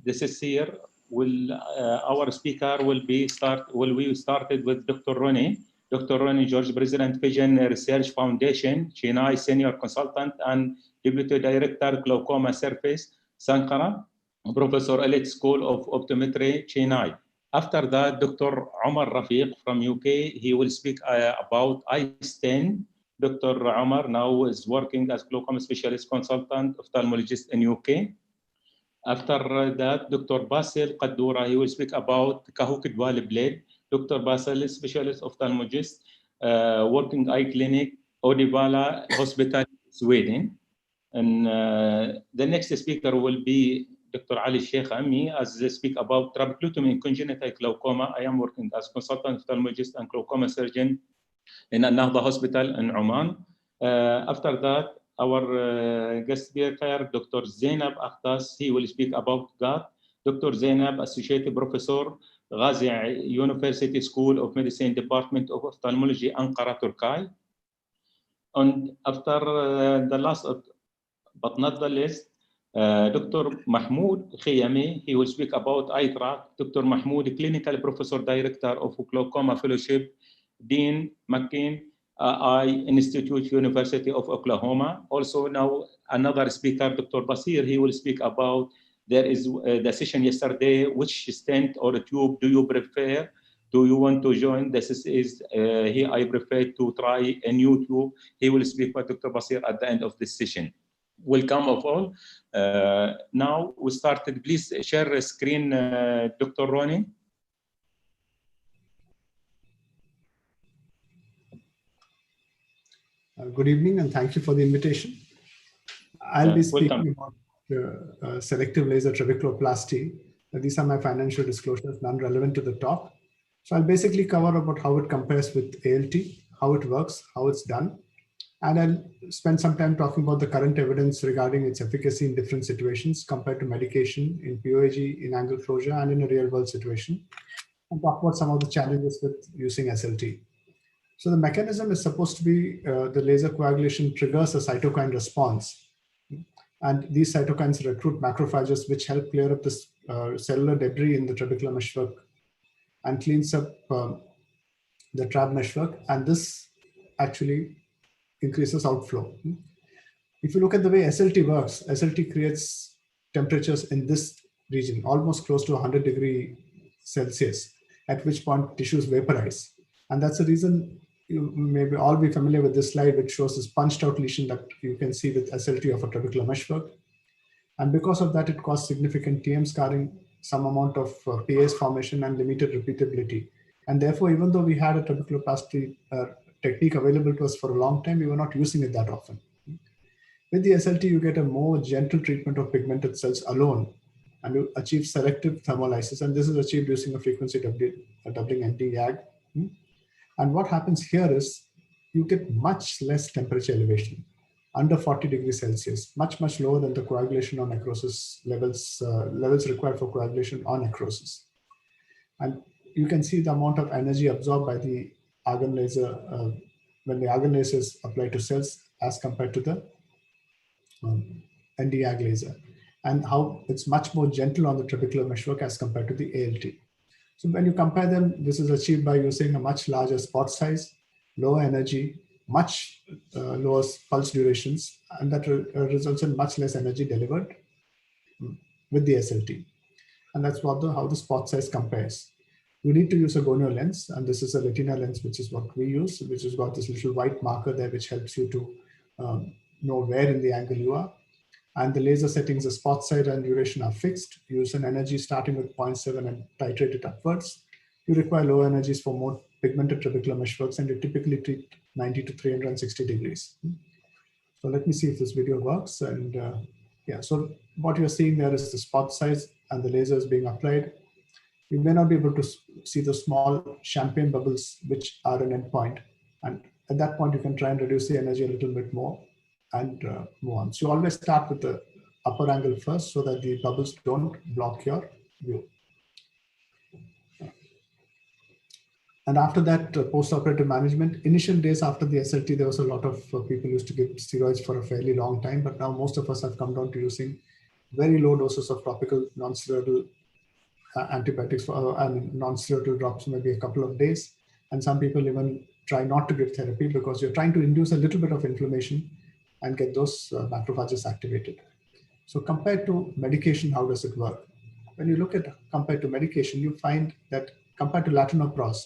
this is here. Our speaker will be started with Dr. Ronnie. Dr. Ronnie George, President, Vision Research Foundation, Chennai, Senior Consultant and Deputy Director, Glaucoma Service, Sankara, Professor Elite School of Optometry, Chennai. After that, Dr. Omar Rafiq from UK, he will speak about iStent. Dr. Omar now is working as glaucoma specialist consultant ophthalmologist in UK. After that, Dr. Basil Qaddura, he will speak about Cahuc Dual Blade. Dr. Basil is specialist ophthalmologist, working eye clinic, Odivalla Hospital, Sweden. And the next speaker will be Dr. Ali Sheikh Ami, as they speak about trabeculotomy in congenital glaucoma. I am working as consultant ophthalmologist and glaucoma surgeon in Al-Nahda Hospital in Oman. After that, our guest speaker, Dr. Zainab Akhtas, he will speak about GAT. Dr. Zainab, Associate Professor, Ghazi University School of Medicine, Department of Ophthalmology, Ankara, Turkey. And after the last, but not the least, Dr. Mahmoud Khiyami, he will speak about eye-track. Dr. Mahmoud, Clinical Professor Director of Glaucoma Fellowship, Dean McKean Eye Institute, University of Oklahoma. Also now another speaker, Dr. Basir, he will speak about, there is the session yesterday, which stent or tube do you prefer? Do you want to join? This is here I prefer to try a new tube. He will speak by Dr. Basir at the end of this session. Welcome of all. Now we started. Please share a screen, Dr. Ronnie. Good evening and thank you for the invitation. I'll be speaking about selective laser trabeculoplasty. These are my financial disclosures, none relevant to the talk. So I'll basically cover about how it compares with ALT, how it works, how it's done. And I'll spend some time talking about the current evidence regarding its efficacy in different situations compared to medication in POAG, in angle closure, and in a real world situation. And talk about some of the challenges with using SLT. So the mechanism is supposed to be the laser coagulation triggers a cytokine response. And these cytokines recruit macrophages which help clear up this cellular debris in the trabecular meshwork and cleans up the trab meshwork. And this actually increases outflow. If you look at the way SLT works, SLT creates temperatures in this region, almost close to 100 degrees Celsius, at which point tissues vaporize. And that's the reason you maybe all be familiar with this slide, which shows this punched out lesion that you can see with SLT of a trabecular meshwork. And because of that, it caused significant TM scarring, some amount of PAS formation and limited repeatability. And therefore, even though we had a trabeculoplasty technique available to us for a long time, we were not using it that often. With the SLT, you get a more gentle treatment of pigmented cells alone, and you achieve selective thermolysis. And this is achieved using a frequency doubling ND-YAG. And what happens here is you get much less temperature elevation, under 40 degrees Celsius, much lower than the coagulation or necrosis levels required for coagulation or necrosis. And you can see the amount of energy absorbed by the argon laser when the argon laser is applied to cells as compared to the ND-YAG laser, and how it's much more gentle on the trabecular meshwork as compared to the ALT. So when you compare them, this is achieved by using a much larger spot size, lower energy, much lower pulse durations, and that results in much less energy delivered with the SLT. And that's how the spot size compares. You need to use a gonio lens, and this is a retina lens, which is what we use, which has got this little white marker there, which helps you to know where in the angle you are. And the laser settings, the spot size and duration are fixed. Use an energy starting with 0.7 and titrate it upwards. You require low energies for more pigmented trabecular meshworks, and you typically treat 90 to 360 degrees. So let me see if this video works. And yeah, so what you're seeing there is the spot size and the laser is being applied. You may not be able to see the small champagne bubbles, which are an endpoint. And at that point, you can try and reduce the energy a little bit more and move on. So you always start with the upper angle first so that the bubbles don't block your view. And after that, post-operative management, initial days after the SLT, there was a lot of people used to give steroids for a fairly long time, but now most of us have come down to using very low doses of topical non-steroidal antibiotics for non-steroidal drops, maybe a couple of days. And some people even try not to give therapy because you're trying to induce a little bit of inflammation and get those macrophages activated. So compared to medication, how does it work? When you look at compared to medication, you find that compared to latanoprost,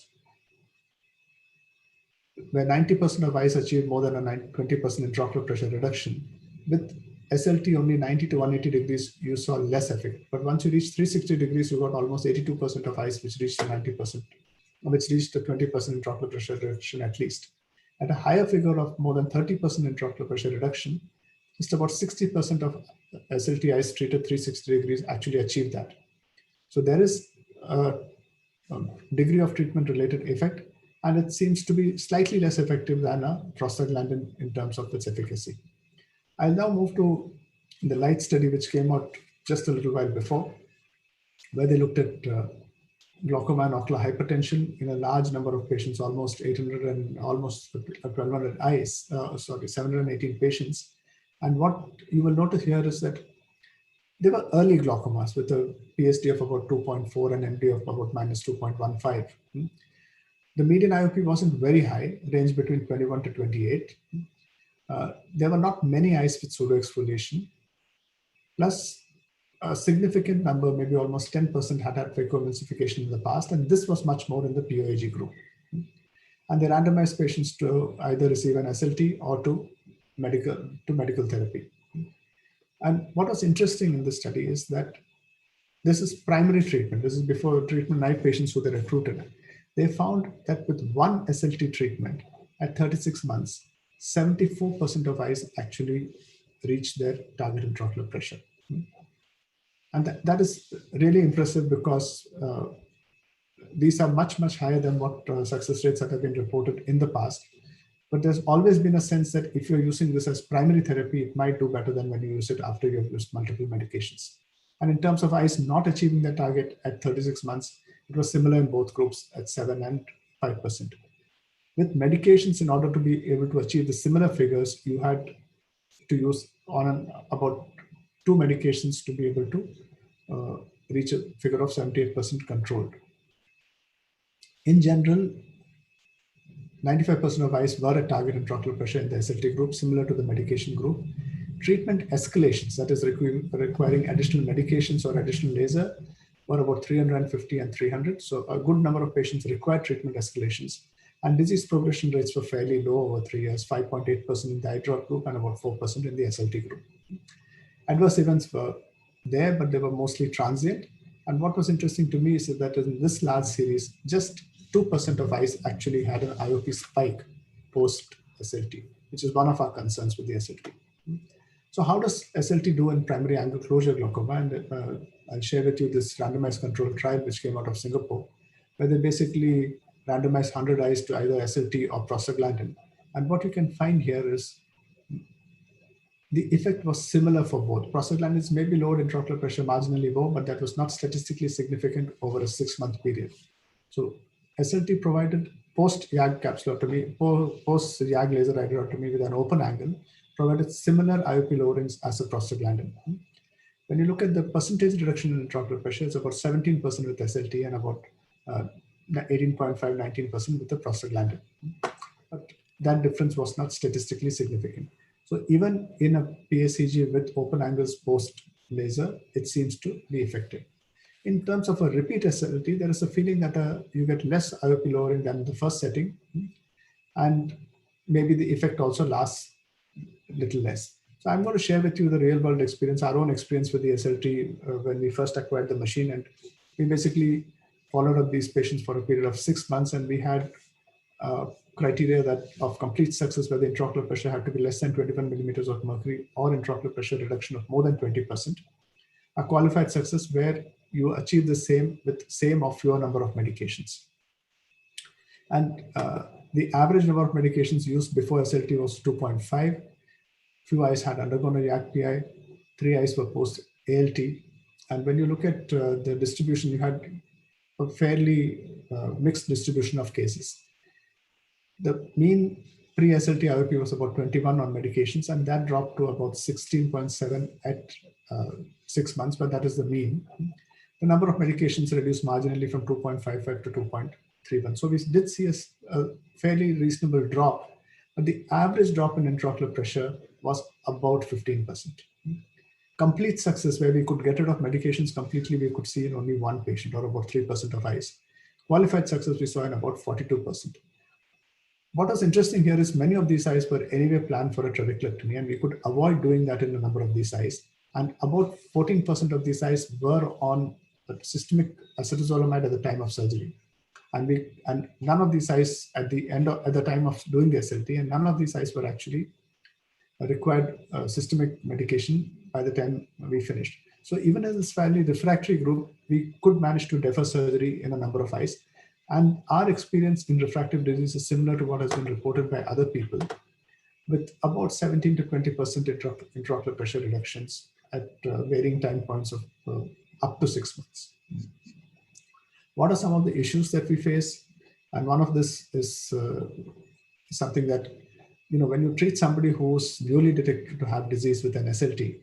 where 90% of eyes achieve more than a 20% intraocular pressure reduction, with SLT only 90 to 180 degrees, you saw less effect. But once you reach 360 degrees, you got almost 82% of eyes which reached the 90%, which reached the 20% intraocular pressure reduction at least. At a higher figure of more than 30% intraocular pressure reduction, just about 60% of SLT eyes treated 360 degrees actually achieved that. So there is a degree of treatment-related effect, and it seems to be slightly less effective than a prostaglandin in terms of its efficacy. I'll now move to the LIGHT study, which came out just a little while before, where they looked at glaucoma and ocular hypertension in a large number of patients, almost 800 and almost 1,200 eyes, 718 patients. And what you will notice here is that they were early glaucomas with a PSD of about 2.4 and MD of about minus 2.15. The median IOP wasn't very high, ranged between 21 to 28. There were not many eyes with pseudoexfoliation, plus a significant number, maybe almost 10%, had phacoemulsification in the past, and this was much more in the POAG group. And they randomized patients to either receive an SLT or to medical therapy. And what was interesting in this study is that this is primary treatment. This is before treatment naive patients who they recruited. They found that with one SLT treatment at 36 months, 74% of eyes actually reached their target intraocular pressure. And that is really impressive because these are much, much higher than what success rates that have been reported in the past. But there's always been a sense that if you're using this as primary therapy, it might do better than when you use it after you've used multiple medications. And in terms of eyes not achieving their target at 36 months, it was similar in both groups at 7 and 5%. With medications, in order to be able to achieve the similar figures, you had to use about 2 medications to be able to reach a figure of 78% controlled. In general, 95% of eyes were at target intraocular pressure in the SLT group, similar to the medication group. Treatment escalations, that is requiring additional medications or additional laser, were about 350 and 300. So a good number of patients required treatment escalations. And disease progression rates were fairly low over 3 years, 5.8% in the eye drop group and about 4% in the SLT group. Adverse events were there, but they were mostly transient. And what was interesting to me is that in this large series, just 2% of eyes actually had an IOP spike post SLT, which is one of our concerns with the SLT. So how does SLT do in primary angle closure glaucoma? And I'll share with you this randomized controlled trial which came out of Singapore, where they basically randomized 100 eyes to either SLT or prostaglandin. And what you can find here is the effect was similar for both. Prostaglandins may be lowered intraocular pressure marginally low, but that was not statistically significant over a 6-month period. So SLT provided post-YAG capsulotomy, post-YAG laser iridotomy with an open angle, provided similar IOP lowerings as a prostaglandin. When you look at the percentage reduction in intraocular pressure, it's about 17% with SLT and about 18.5, 19% with the prostaglandin. But that difference was not statistically significant. So even in a PACG with open angles post laser, it seems to be effective. In terms of a repeat SLT, there is a feeling that you get less IOP lowering than the first setting, and maybe the effect also lasts a little less. So I'm going to share with you the real world experience, our own experience with the SLT when we first acquired the machine. And we basically followed up these patients for a period of 6 months, and we had criteria that of complete success where the intraocular pressure had to be less than 21 millimeters of mercury or intraocular pressure reduction of more than 20%. A qualified success where you achieve the same with same or fewer number of medications. And the average number of medications used before SLT was 2.5. Few eyes had undergone a YAG-PI, 3 eyes were post-ALT. And when you look at the distribution, you had a fairly mixed distribution of cases. The mean pre-SLT IOP was about 21 on medications, and that dropped to about 16.7 at 6 months, but that is the mean. The number of medications reduced marginally from 2.55 to 2.31. So we did see a fairly reasonable drop, but the average drop in intraocular pressure was about 15%. Complete success, where we could get rid of medications completely, we could see in only one patient, or about 3% of eyes. Qualified success we saw in about 42%. What was interesting here is many of these eyes were anyway planned for a trabeculectomy, and we could avoid doing that in a number of these eyes. And about 14% of these eyes were on systemic acetazolamide at the time of surgery. And none of these eyes at the time of doing the SLT, and none of these eyes were actually required systemic medication by the time we finished. So even as this fairly refractory group, we could manage to defer surgery in a number of eyes. And our experience in refractive disease is similar to what has been reported by other people, with about 17 to 20% intraocular pressure reductions at varying time points of up to 6 months. What are some of the issues that we face? And one of this is something that, when you treat somebody who's newly detected to have disease with an SLT,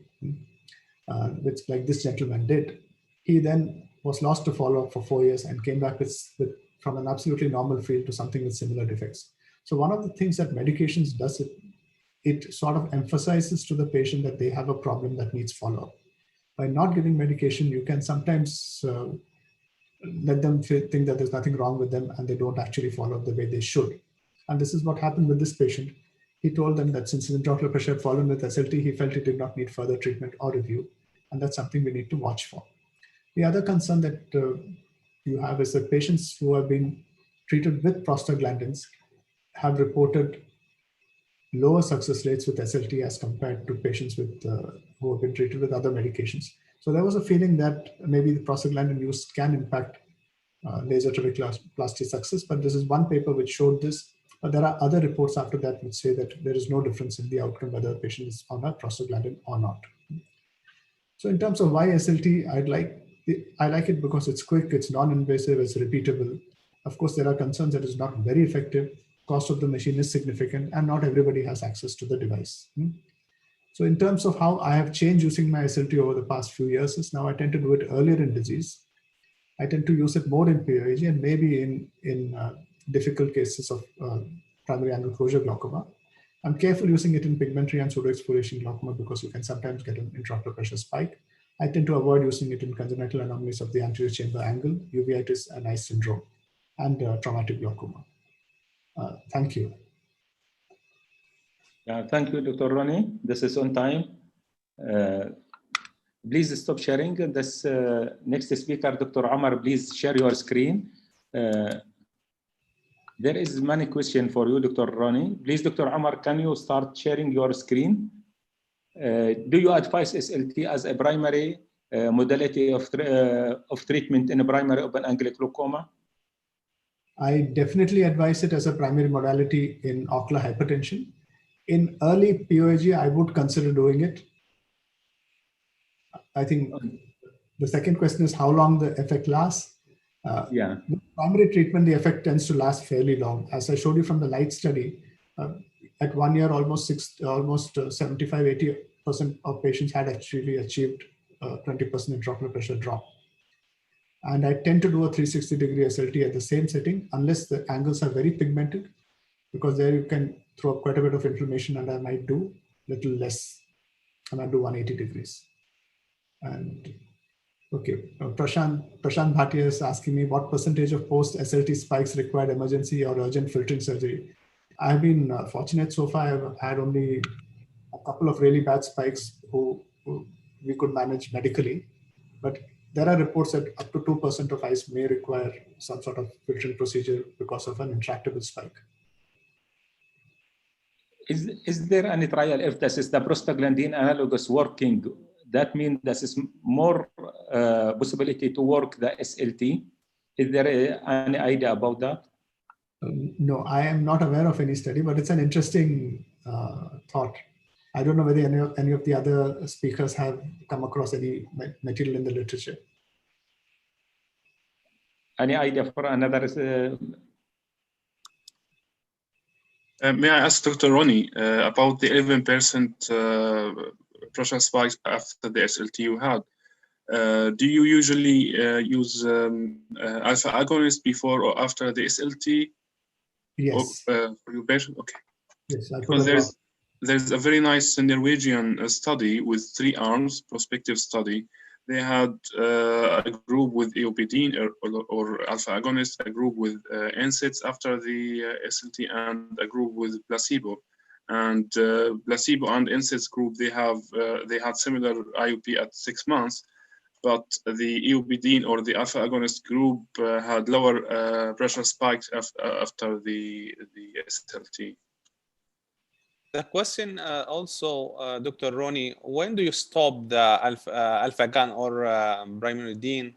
which like this gentleman did, he then was lost to follow-up for 4 years and came back from an absolutely normal field to something with similar defects. So one of the things that medications does, it sort of emphasizes to the patient that they have a problem that needs follow-up. By not giving medication, you can sometimes let them think that there's nothing wrong with them and they don't actually follow up the way they should. And this is what happened with this patient. He told them that since his intraocular pressure had fallen with SLT, he felt he did not need further treatment or review. And that's something we need to watch for. The other concern that you have is that patients who have been treated with prostaglandins have reported lower success rates with SLT as compared to patients who have been treated with other medications. So there was a feeling that maybe the prostaglandin use can impact laser trabeculoplasty success, but this is one paper which showed this. But there are other reports after that which say that there is no difference in the outcome whether a patient is on a prostaglandin or not. So in terms of why SLT, I like it because it's quick, it's non-invasive, it's repeatable. Of course, there are concerns that it's not very effective. Cost of the machine is significant, and not everybody has access to the device. So in terms of how I have changed using my SLT over the past few years is now I tend to do it earlier in disease. I tend to use it more in POAG and maybe in difficult cases of primary angle closure glaucoma. I'm careful using it in pigmentary and pseudoexfoliation glaucoma because you can sometimes get an intraocular pressure spike. I tend to avoid using it in congenital anomalies of the anterior chamber angle, uveitis, and eye syndrome, and traumatic glaucoma. Thank you. Thank you, Dr. Ronnie. This is on time. Please stop sharing. This next speaker, Dr. Omar, please share your screen. There is many questions for you, Dr. Ronnie. Please, Dr. Omar, can you start sharing your screen? Do you advise SLT as a primary modality of treatment in a primary open angle glaucoma? I definitely advise it as a primary modality in ocular hypertension. In early POAG, I would consider doing it. I think the second question is how long the effect lasts. With primary treatment, the effect tends to last fairly long. As I showed you from the light study, at 1 year, almost 75–80% of patients had actually achieved 20% intraocular pressure drop. And I tend to do a 360-degree SLT at the same setting, unless the angles are very pigmented, because there you can throw up quite a bit of inflammation, and I might do a little less. I might do 180 degrees. And okay, Prashant Bhatia is asking me what percentage of post-SLT spikes required emergency or urgent filtering surgery. I've been fortunate so far. I've had only a couple of really bad spikes who we could manage medically, but there are reports that up to 2% of eyes may require some sort of filtering procedure because of an intractable spike. Is there any trial if this is the prostaglandin analogous working? That means this is more possibility to work the SLT. Is there any idea about that? No, I am not aware of any study, but it's an interesting thought. I don't know whether any of the other speakers have come across any material in the literature. Any idea for another? May I ask Dr. Ronnie about the 11% pressure spike after the SLT you had? Do you usually use alpha agonist before or after the SLT? Yes. For your patient? Okay. Yes, Because there's a very nice Norwegian study with 3 arms, prospective study. They had a group with eopidine or alpha agonist, a group with NSAIDs after the SLT, and a group with placebo. And placebo and NSAIDs group, they had similar IOP at 6 months, but the eopidine or the alpha agonist group had lower pressure spikes after the SLT. The question also, Dr. Ronnie, when do you stop the alpha-gan or brimonidine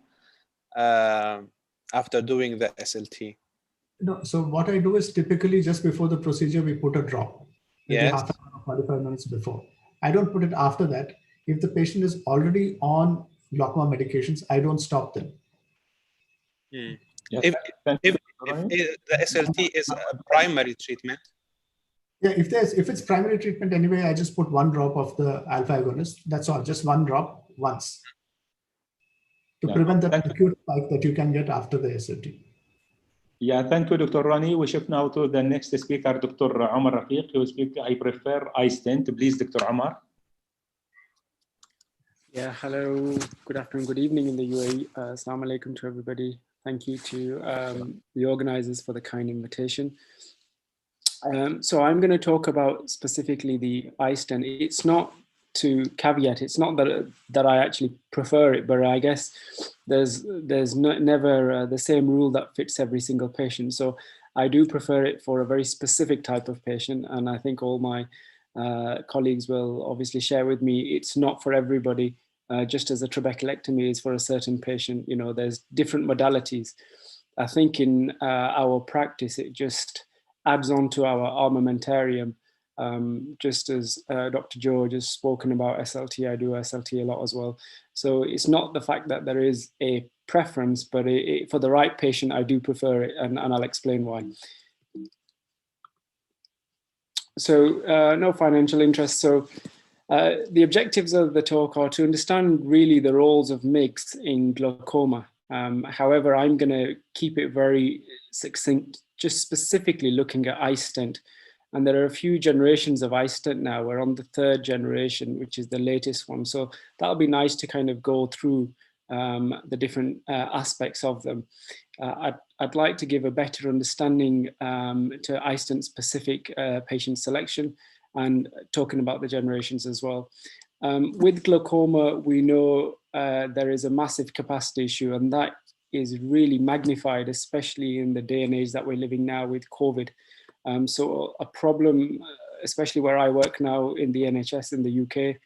after doing the SLT? No, so what I do is typically just before the procedure, we put a drop, maybe Yes. half an hour, 45 minutes before. I don't put it after that. If the patient is already on glaucoma medications, I don't stop them. Hmm. Yes. If the SLT is a primary treatment. Yeah, if it's primary treatment anyway, I just put 1 drop of the alpha agonist. That's all, just 1 drop once to prevent that acute spike that you can get after the SLT. Yeah, thank you, Dr. Ronnie. We shift now to the next speaker, Dr. Omar Rafiq. He will speak, I prefer iStent. Please, Dr. Omar. Yeah, hello, good afternoon, good evening in the UAE. Assalamu alaikum to everybody. Thank you to the organizers for the kind invitation. So I'm going to talk about specifically the iStent. It's not, to caveat, it's not that I actually prefer it, but I guess there's never the same rule that fits every single patient. So I do prefer it for a very specific type of patient, and I think all my colleagues will obviously share with me, it's not for everybody. Just as a trabeculectomy is for a certain patient, you know, there's different modalities. I think in our practice, it just adds on to our armamentarium. Just as Dr. George has spoken about SLT, I do SLT a lot as well. So it's not the fact that there is a preference, but for the right patient, I do prefer it, and I'll explain why. So no financial interest. So the objectives of the talk are to understand really the roles of MIGS in glaucoma. However, I'm going to keep it very succinct, just specifically looking at iStent. And there are a few generations of iStent now. We're on the 3rd generation, which is the latest one. So that'll be nice to kind of go through the different aspects of them. I'd like to give a better understanding to iStent specific patient selection and talking about the generations as well. With glaucoma, we know there is a massive capacity issue, and that is really magnified, especially in the day and age that we're living now with COVID. So a problem, especially where I work now in the NHS in the UK,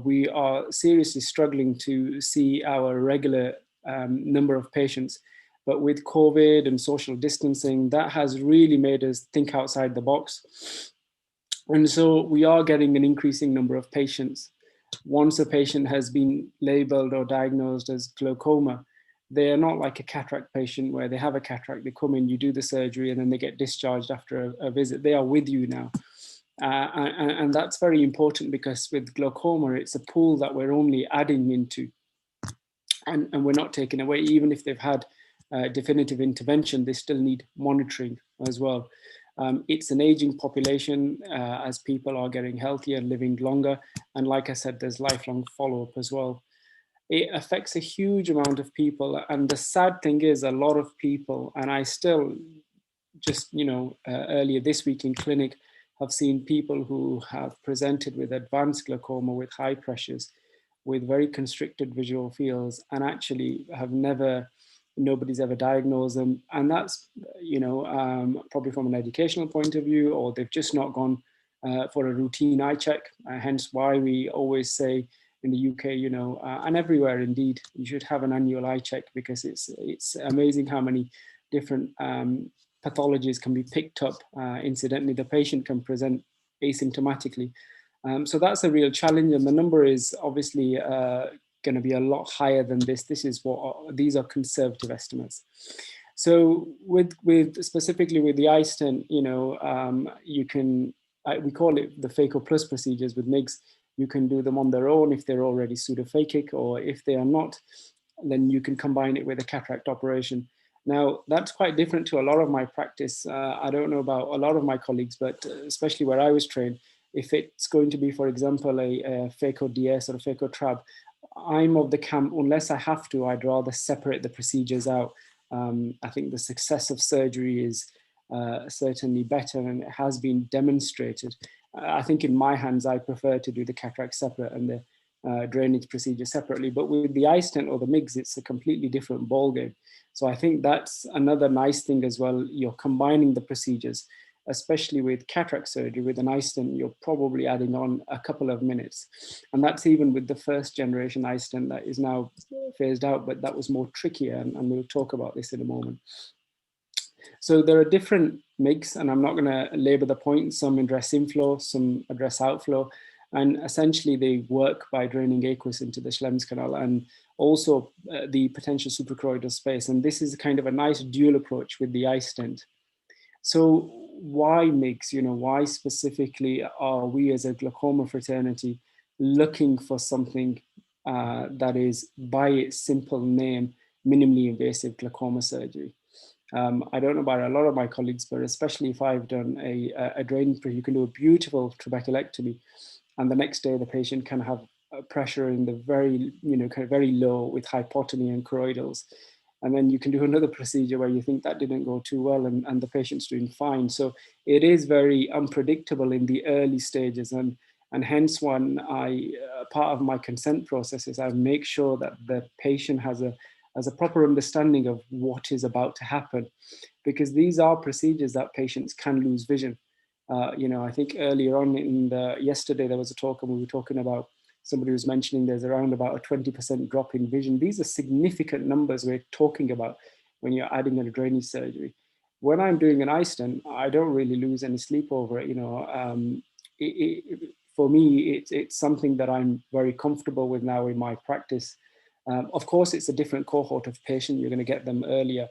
we are seriously struggling to see our regular number of patients. But with COVID and social distancing, that has really made us think outside the box. And so we are getting an increasing number of patients. Once a patient has been labeled or diagnosed as glaucoma, they are not like a cataract patient where they have a cataract, they come in, you do the surgery, and then they get discharged after a visit. They are with you now. And that's very important, because with glaucoma, it's a pool that we're only adding into, and we're not taking away. Even if they've had definitive intervention, they still need monitoring as well. It's an aging population as people are getting healthier and living longer. And like I said, there's lifelong follow-up as well. It affects a huge amount of people. And the sad thing is, a lot of people, and I still just, earlier this week in clinic, have seen people who have presented with advanced glaucoma with high pressures, with very constricted visual fields, and actually have nobody's ever diagnosed them. And that's, probably from an educational point of view, or they've just not gone for a routine eye check. Hence why we always say in the UK, and everywhere indeed, you should have an annual eye check, because it's amazing how many different pathologies can be picked up. Incidentally, the patient can present asymptomatically. So that's a real challenge, and the number is obviously going to be a lot higher than this. These are conservative estimates. So with specifically with the eye stent, you know, you can, we call it the phaco plus procedures with MIGS. You can do them on their own if they're already pseudophakic, or if they are not, then you can combine it with a cataract operation. Now, that's quite different to a lot of my practice. I don't know about a lot of my colleagues, but especially where I was trained, if it's going to be, for example, a phaco DS or a phaco trab, I'm of the camp, unless I have to, I'd rather separate the procedures out. I think the success of surgery is certainly better, and it has been demonstrated. I think in my hands, I prefer to do the cataract separate and the drainage procedure separately. But with the eye stent or the MIGS, it's a completely different ballgame. So I think that's another nice thing as well. You're combining the procedures, especially with cataract surgery. With an eye stent, you're probably adding on a couple of minutes. And that's even with the first generation eye stent that is now phased out, but that was more trickier, and we'll talk about this in a moment. So there are different MIGS, and I'm not going to labor the point. Some address inflow, some address outflow, and essentially they work by draining aqueous into the Schlemm's canal and also the potential suprachoroidal space. And this is kind of a nice dual approach with the eye stent. So why MIGS? You know, why specifically are we as a glaucoma fraternity looking for something that is, by its simple name, minimally invasive glaucoma surgery? I don't know about a lot of my colleagues, but especially if I've done a drain, you can do a beautiful trabeculectomy, and the next day the patient can have pressure in the very, you know, kind of very low with hypotony and choroidals. And then you can do another procedure where you think that didn't go too well, and the patient's doing fine. So it is very unpredictable in the early stages, and hence when part of my consent process is I make sure that the patient has a proper understanding of what is about to happen, because these are procedures that patients can lose vision. You know, I think earlier on yesterday there was a talk, and we were talking about, somebody was mentioning there's around about a 20% drop in vision. These are significant numbers we're talking about when you're adding a drainage surgery. When I'm doing an eye stent, I don't really lose any sleep over it. You know, for me, it's something that I'm very comfortable with now in my practice. Of course, it's a different cohort of patient. You're going to get them earlier.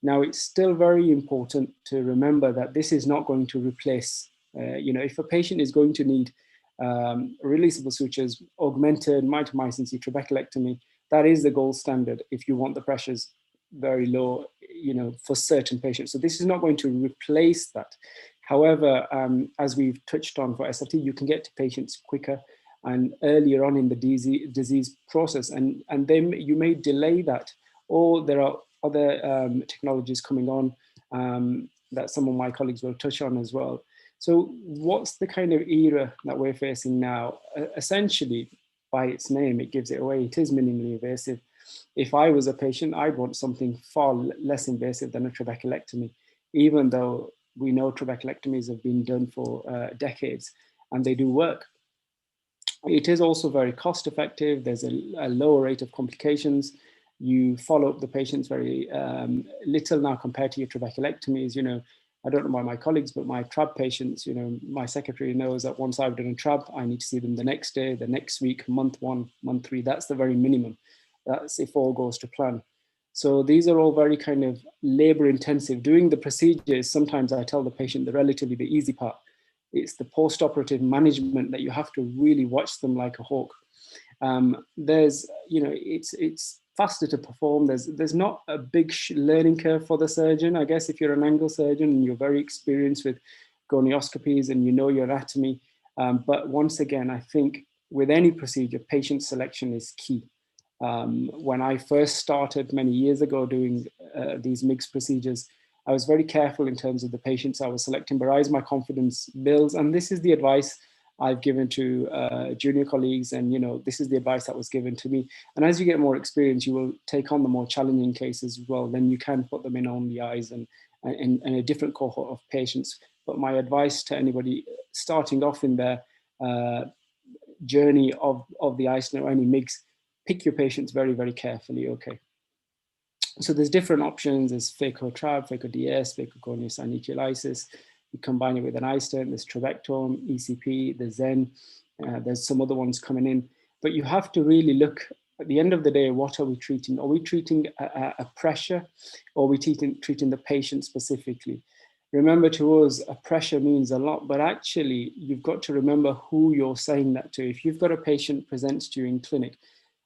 Now, it's still very important to remember that this is not going to replace, you know, if a patient is going to need releasable sutures, augmented mitomycin C trabeculectomy, that is the gold standard if you want the pressures very low, you know, for certain patients. So this is not going to replace that. However, as we've touched on for SLT, you can get to patients quicker and earlier on in the disease process, and then you may delay that, or there are other technologies coming on that some of my colleagues will touch on as well. So what's the kind of era that we're facing now? Essentially, by its name, it gives it away. It is minimally invasive. If I was a patient, I'd want something far less invasive than a trabeculectomy, even though we know trabeculectomies have been done for decades and they do work. It is also very cost effective. There's a lower rate of complications. You follow up the patients very little now compared to your trabeculectomies. You know, I don't know about my colleagues, but my trab patients, you know, my secretary knows that once I've done a trab, I need to see them the next day, the next week, month 1, month 3. That's the very minimum. That's if all goes to plan. So these are all very kind of labor intensive. Doing the procedures, sometimes I tell the patient the easy part. It's the post-operative management that you have to really watch them like a hawk. There's, you know, it's faster to perform. There's not a big learning curve for the surgeon. I guess if you're an angle surgeon and you're very experienced with gonioscopies and you know your anatomy. But once again, I think with any procedure, patient selection is key. When I first started many years ago doing these mixed procedures, I was very careful in terms of the patients I was selecting, but as my confidence builds, and this is the advice I've given to junior colleagues, and you know, this is the advice that was given to me. And as you get more experience, you will take on the more challenging cases as well. Then you can put them in only eyes and a different cohort of patients. But my advice to anybody starting off in their journey of the eye stent or any MIGS, pick your patients very, very carefully. Okay. So there's different options. There's phaco trab, phaco DS, phacogoniosynostolysis. You combine it with an eye stent. There's trabectome, ECP, there's Zen. There's some other ones coming in. But you have to really look at the end of the day, what are we treating? Are we treating a pressure, or are we treating the patient specifically? Remember, to us, a pressure means a lot, but actually you've got to remember who you're saying that to. If you've got a patient presents to you in clinic,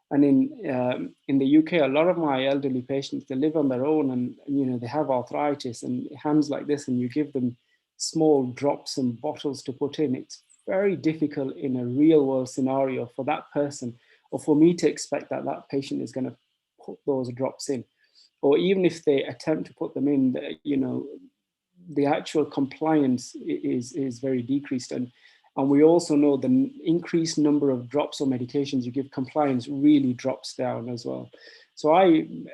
and in the UK, a lot of my elderly patients, they live on their own, and you know, they have arthritis and hands like this, and you give them small drops and bottles to put in. It's very difficult in a real world scenario for that person, or for me to expect that that patient is going to put those drops in. Or even if they attempt to put them in, you know, the actual compliance is very decreased. And we also know the increased number of drops or medications you give, compliance really drops down as well. So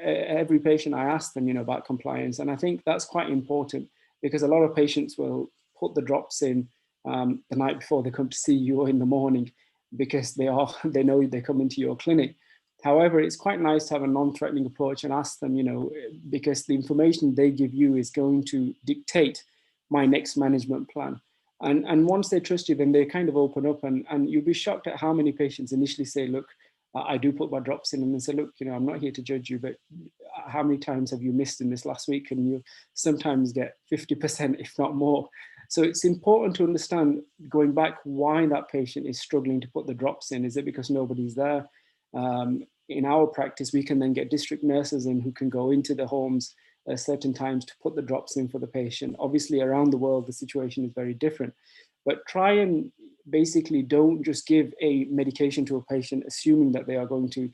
every patient, I ask them, you know, about compliance. And I think that's quite important, because a lot of patients will put the drops in the night before they come to see you, or in the morning, because they know they come into your clinic. However, it's quite nice to have a non-threatening approach and ask them, you know, because the information they give you is going to dictate my next management plan. And once they trust you, then they kind of open up, and you'll be shocked at how many patients initially say, look, I do put my drops in, and then say, look, you know, I'm not here to judge you, but how many times have you missed in this last week? And you sometimes get 50%, if not more. So it's important to understand, going back, why that patient is struggling to put the drops in. Is it because nobody's there? In our practice, we can then get district nurses in who can go into the homes at certain times to put the drops in for the patient. Obviously, around the world, the situation is very different. But try and basically don't just give a medication to a patient assuming that they are going to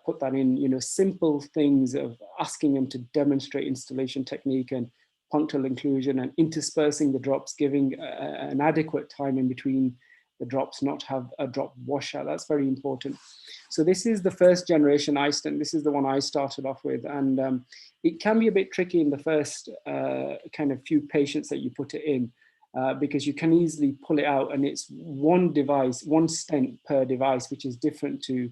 put that in. You know, simple things of asking them to demonstrate installation technique and punctal inclusion, and interspersing the drops, giving an adequate time in between the drops, not have a drop washout. That's very important. So this is the first generation iStent. This is the one I started off with. And it can be a bit tricky in the first kind of few patients that you put it in, because you can easily pull it out, and it's one device, one stent per device, which is different to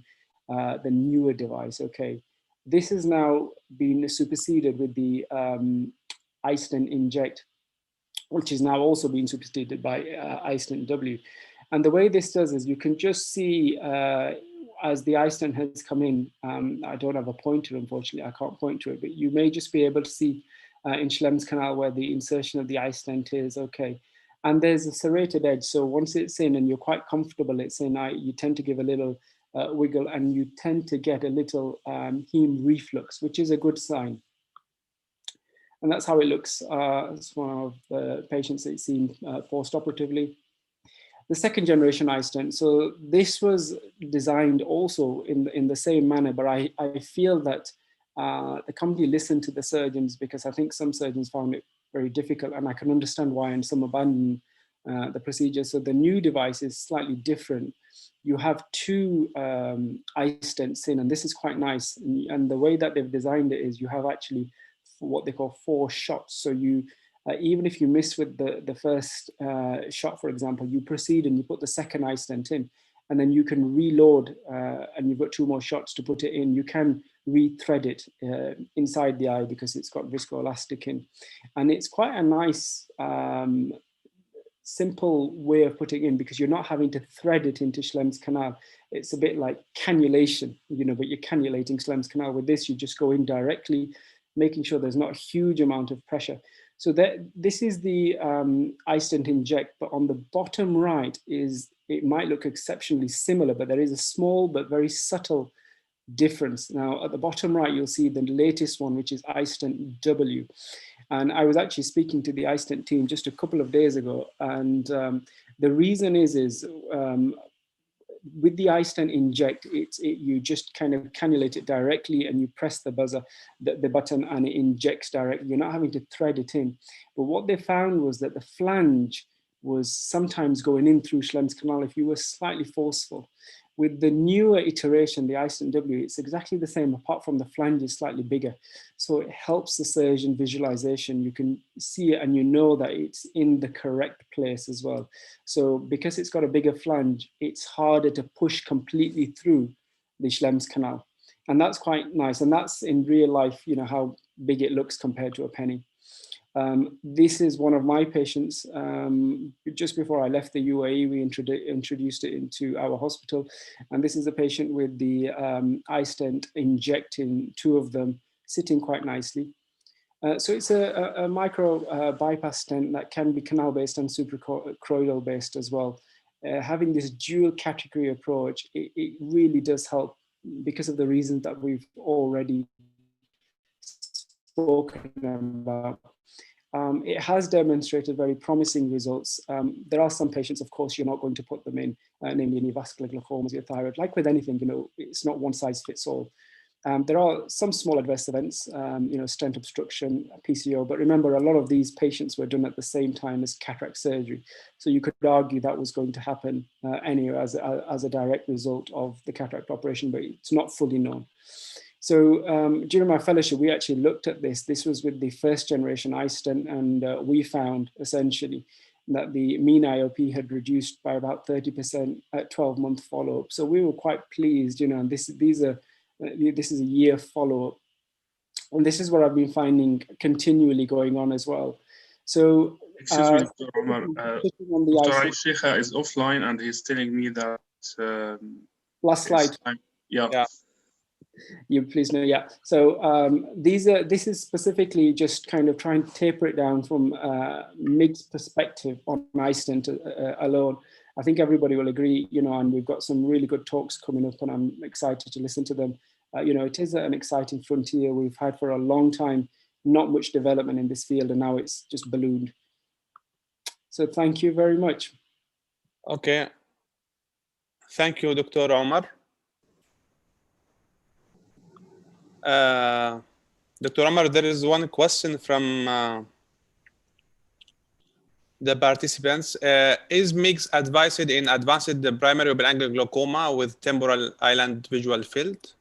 the newer device. Okay, this has now been superseded with the iStent Inject, which is now also being superseded by iStent W. And the way this does is you can just see as the iStent has come in, I don't have a pointer, unfortunately, I can't point to it, but you may just be able to see in Schlemm's canal where the insertion of the iStent is. Okay. And there's a serrated edge. So once it's in and you're quite comfortable it's in, you tend to give a little wiggle, and you tend to get a little heme reflux, which is a good sign. And that's how it looks. It's one of the patients that seen post-operatively. The second generation iStent, so this was designed also in the same manner, but I feel that the company listened to the surgeons, because I think some surgeons found it very difficult, and I can understand why, and some abandoned the procedure. So the new device is slightly different. You have two iStents in, and this is quite nice. And the way that they've designed it is you have actually what they call 4 shots. So you even if you miss with the first shot, for example, you proceed and you put the second iStent in, and then you can reload, and you've got 2 more shots to put it in. You can re-thread it inside the eye because it's got viscoelastic in. And it's quite a nice, simple way of putting in, because you're not having to thread it into Schlemm's canal. It's a bit like cannulation, you know, but you're cannulating Schlemm's canal. With this, you just go in directly, making sure there's not a huge amount of pressure. So this is the iStent Inject, but on the bottom right it might look exceptionally similar, but there is a small but very subtle difference. Now at the bottom right, you'll see the latest one, which is iStent W. And I was actually speaking to the iStent team just a couple of days ago. And the reason is with the iStent Inject, you just kind of cannulate it directly, and you press the button, and it injects directly. You're not having to thread it in. But what they found was that the flange was sometimes going in through Schlemm's canal if you were slightly forceful. With the newer iteration, the iStent W, it's exactly the same, apart from the flange is slightly bigger. So it helps the surgeon visualization. You can see it and you know that it's in the correct place as well. So because it's got a bigger flange, it's harder to push completely through the Schlemm's canal. And that's quite nice. And that's in real life, you know, how big it looks compared to a penny. This is one of my patients. Just before I left the UAE, we introduced it into our hospital. And this is a patient with the eye stent injecting 2 of them, sitting quite nicely. So it's a micro bypass stent that can be canal-based and suprachoroidal-based as well. Having this dual category approach, it really does help because of the reasons that we've already spoken about. It has demonstrated very promising results. There are some patients, of course, you're not going to put them in, namely neovascular glaucomas, your thyroid. Like with anything, you know, it's not one size fits all. There are some small adverse events, you know, stent obstruction, PCO, but remember, a lot of these patients were done at the same time as cataract surgery. So you could argue that was going to happen anyway as a direct result of the cataract operation, but it's not fully known. So during my fellowship, we actually looked at this. This was with the 1st generation eye stent, and we found essentially that the mean IOP had reduced by about 30% at 12-month follow-up. So we were quite pleased, you know, and this is a year follow-up. And this is what I've been finding continually going on as well. So excuse me, Dr. Omar, Dr. Aisha is offline and he's telling me that last slide. Yeah. You please know, yeah. So this is specifically just kind of trying to taper it down from MIG's perspective on eye stent alone. I think everybody will agree, you know, and we've got some really good talks coming up and I'm excited to listen to them. You know, it is an exciting frontier. We've had for a long time, not much development in this field, and now it's just ballooned. So thank you very much. Okay. Thank you, Dr. Omar. Dr. Omar, there is one question from the participants. Is MIGS advised in advanced primary open-angle glaucoma with temporal island visual field?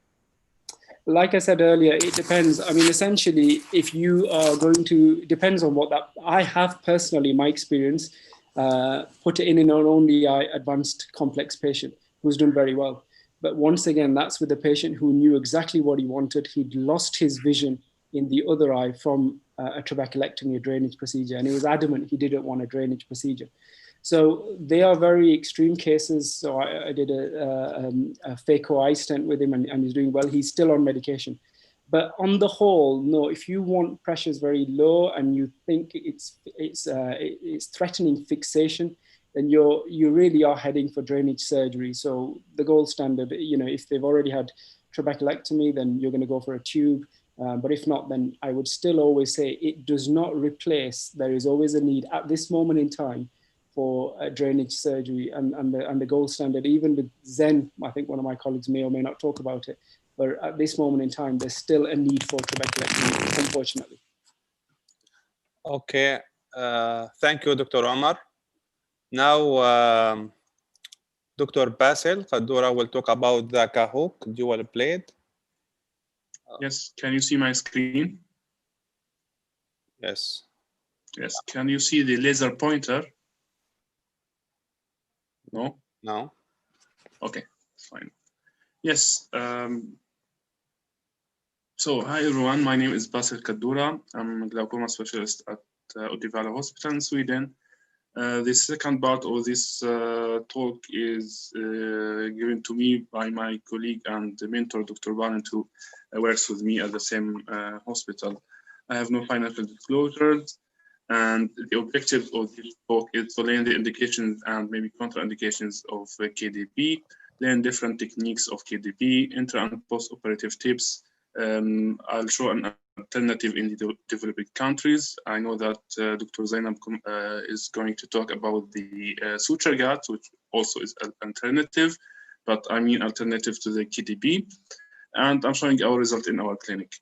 Like I said earlier, it depends. I mean, essentially, if you are going to, depends on what that, I have personally, in my experience, put it in an only eye advanced complex patient who's done very well. But once again, that's with a patient who knew exactly what he wanted. He'd lost his vision in the other eye from a trabeculectomy, a drainage procedure, and he was adamant he didn't want a drainage procedure. So they are very extreme cases. So I did a phaco eye stent with him and he's doing well. He's still on medication. But on the whole, no, if you want pressures very low and you think it's threatening fixation, then you really are heading for drainage surgery. So the gold standard, you know, if they've already had trabeculectomy, then you're going to go for a tube. But if not, then I would still always say it does not replace. There is always a need at this moment in time for a drainage surgery, and the gold standard, even with Zen, I think one of my colleagues may or may not talk about it, but at this moment in time, there's still a need for trabeculectomy, unfortunately. Okay, thank you, Dr. Omar. Now, Dr. Basil Khaddoura will talk about the Cahook dual blade. Yes, can you see my screen? Yes. Yes, can you see the laser pointer? No? No. Okay, fine. Yes. So, hi everyone, my name is Basil Khaddoura. I'm a glaucoma specialist at Uddevalla Hospital in Sweden. The second part of this talk is given to me by my colleague and mentor, Dr. Barnett, who works with me at the same hospital. I have no financial disclosures, and the objective of this talk is to learn the indications and maybe contraindications of KDB, learn different techniques of KDB, intra and post-operative tips. I'll show an alternative in the developing countries. I know that Dr. Zainab is going to talk about the suture guards, which also is an alternative, but I mean alternative to the KDB. And I'm showing our result in our clinic.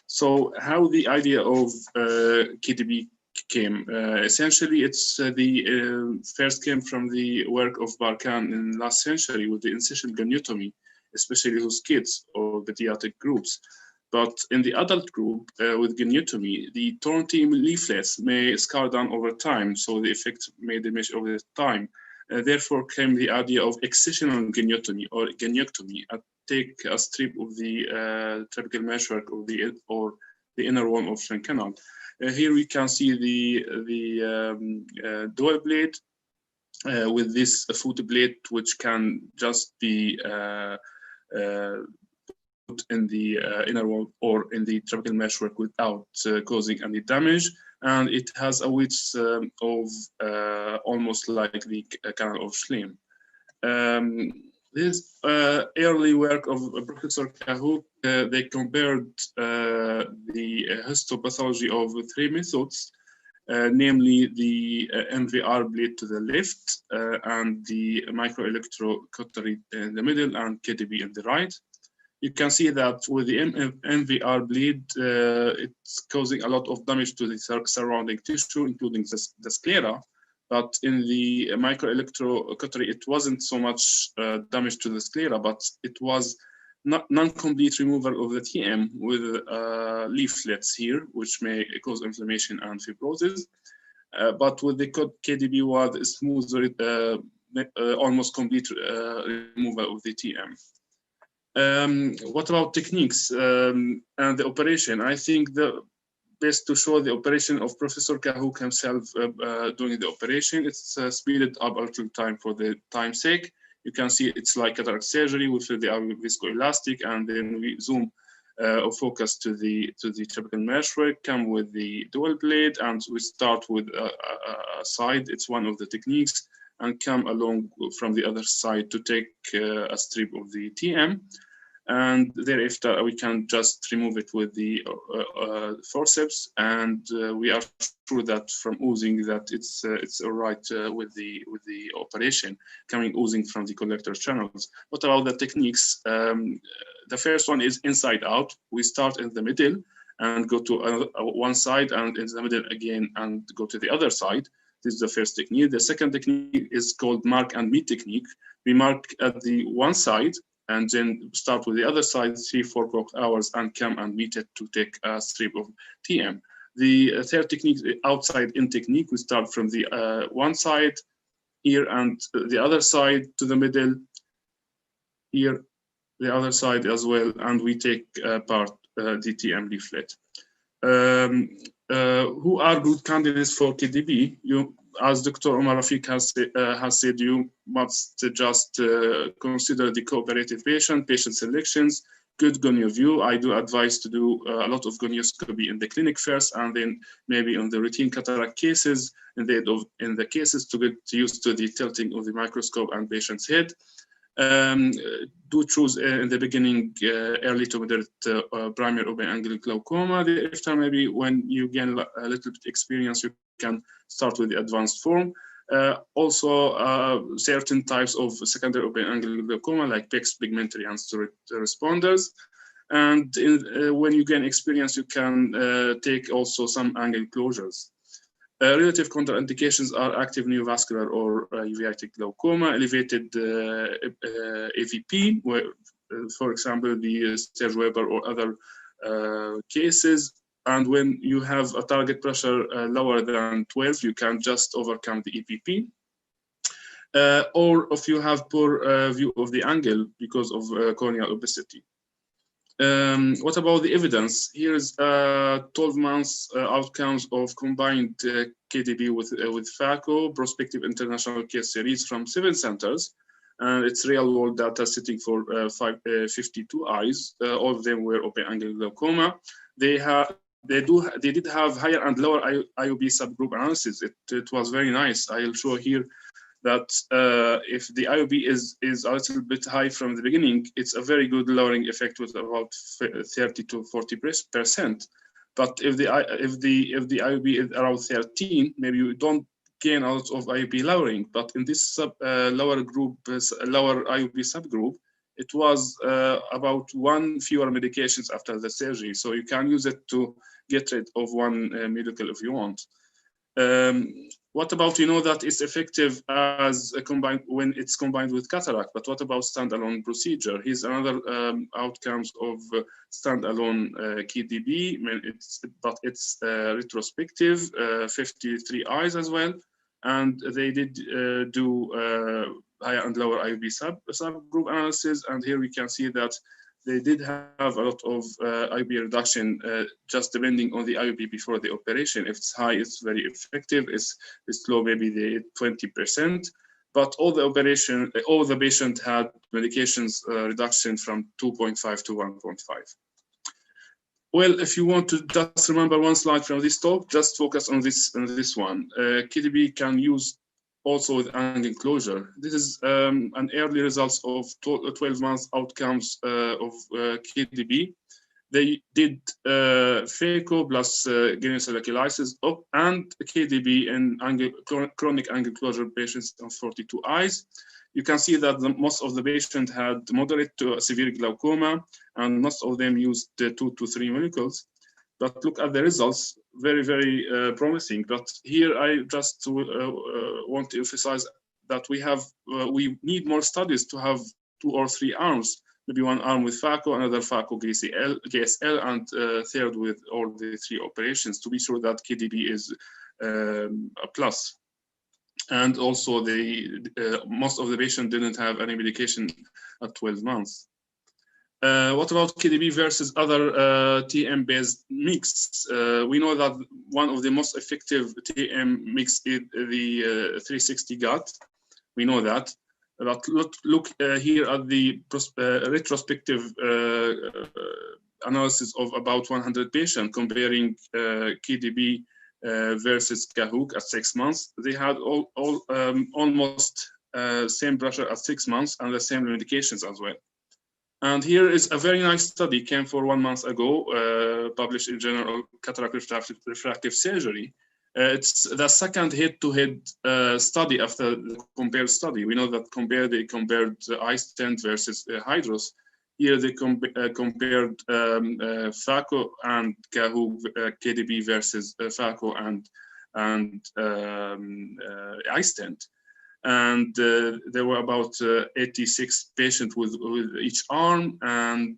So how the idea of KDB came? Essentially, it's the first came from the work of Barkan in last century with the incisional goniotomy, especially those kids or pediatric groups. But in the adult group with goniotomy, the torn leaflets may scar down over time, so the effect may diminish over time. Therefore came the idea of excisional goniotomy or goniectomy. Take a strip of the trabecal meshwork of the or the inner wall of Shen canal. Here we can see the dual blade with this foot blade, which can just be put in the inner wall or in the trabecal meshwork without causing any damage. And it has a width of almost like the canal of Schlemm. This early work of Professor Cahook, they compared the histopathology of 3 methods, namely the MVR blade to the left and the microelectrocautery in the middle and KDB in the right. You can see that with the MVR bleed, it's causing a lot of damage to the surrounding tissue, including the sclera. But in the microelectrocautery, it wasn't so much damage to the sclera, but it was non-complete removal of the TM with leaflets here, which may cause inflammation and fibrosis. But with the KDB was smoother, almost complete removal of the TM. What about techniques and the operation? I think the best to show the operation of Professor Cahook himself doing the operation. It's speeded up a little time for the time's sake. You can see it's like cataract surgery with the viscoelastic, and then we zoom or focus to the trabecal meshwork, come with the dual blade, and we start with a side. It's one of the techniques, and come along from the other side to take a strip of the TM. And thereafter, we can just remove it with the forceps, and we are sure that from oozing that it's all right with the operation coming oozing from the collector channels. What about the techniques? The first one is inside out. We start in the middle and go to one side, and in the middle again, and go to the other side. This is the first technique. The second technique is called mark and meet technique. We mark at the one side, and then start with the other side 3-4 hours and come and meet it to take a strip of TM. The third technique, outside in technique, we start from the one side here and the other side to the middle, here the other side as well, and we take part the TM leaflet. Who are good candidates for KDB? As Dr. Omar Rafiq has said, you must just consider the cooperative patient selections, good gonio view. I do advise to do a lot of gonioscopy in the clinic first, and then maybe on the routine cataract cases, in the cases to get used to the tilting of the microscope and patient's head. Do choose in the beginning early to moderate primary open angle glaucoma. After maybe when you gain a little bit experience, you can start with the advanced form. Also, certain types of secondary open angle glaucoma like PEX, pigmentary, and steroid responders. And when you gain experience, you can take also some angle closures. Relative contraindications are active neovascular or uveitic glaucoma, elevated AVP, where, for example, the Serge Weber or other cases. And when you have a target pressure lower than 12, you can just overcome the EPP. Or if you have poor view of the angle because of corneal obesity. What about the evidence? Here is 12 months outcomes of combined KDB with FACO, prospective international case series from 7 centers. And it's real world data sitting for 52 eyes. All of them were open angle glaucoma. They did have higher and lower IOB subgroup analysis. It was very nice. I'll show here that if the IOB is a little bit high from the beginning, it's a very good lowering effect with about 30 to 40%. But if the IOB is around 13, maybe you don't gain a lot of IOB lowering. But in this lower IOB subgroup, it was about 1 fewer medications after the surgery. So you can use it to get rid of 1 medical if you want. What about, we know that it's effective as when it's combined with cataract, but what about standalone procedure? Here's another outcomes of standalone KDB, but it's retrospective, 53 eyes as well. And they did do higher and lower IOB subgroup analysis. And here we can see that they did have a lot of IOP reduction, just depending on the IOP before the operation. If it's high, it's very effective. It's low, maybe the 20%. But all the patient had medications reduction from 2.5 to 1.5. Well, if you want to just remember one slide from this talk, just focus on this one. KDB can use also with angle closure. This is an early results of 12 months outcomes of KDB. They did phaco plus gangliosidocytosis and KDB in chronic angle closure patients of 42 eyes. You can see that most of the patients had moderate to severe glaucoma, and most of them used 2 to 3 molecules. But look at the results, very, very promising. But here I just want to emphasize that we need more studies to have 2 or 3 arms, maybe one arm with phaco, another phaco GSL, and third with all the 3 operations to be sure that KDB is a plus. And also most of the patients didn't have any medication at 12 months. What about KDB versus other TM-based mix? We know that one of the most effective TM mix is the 360 GUT. We know that. But look here at the retrospective analysis of about 100 patients comparing KDB versus Cahook at 6 months. They had almost same pressure at 6 months and the same medications as well. And here is a very nice study, came for 1 month ago, published in Journal of Cataract Refractive Surgery. It's the second head-to-head study after the compared study. We know that they compared iStent versus Hydros. Here they compared phaco and Cahook KDB versus phaco and iStent. And there were about 86 patients with each arm, and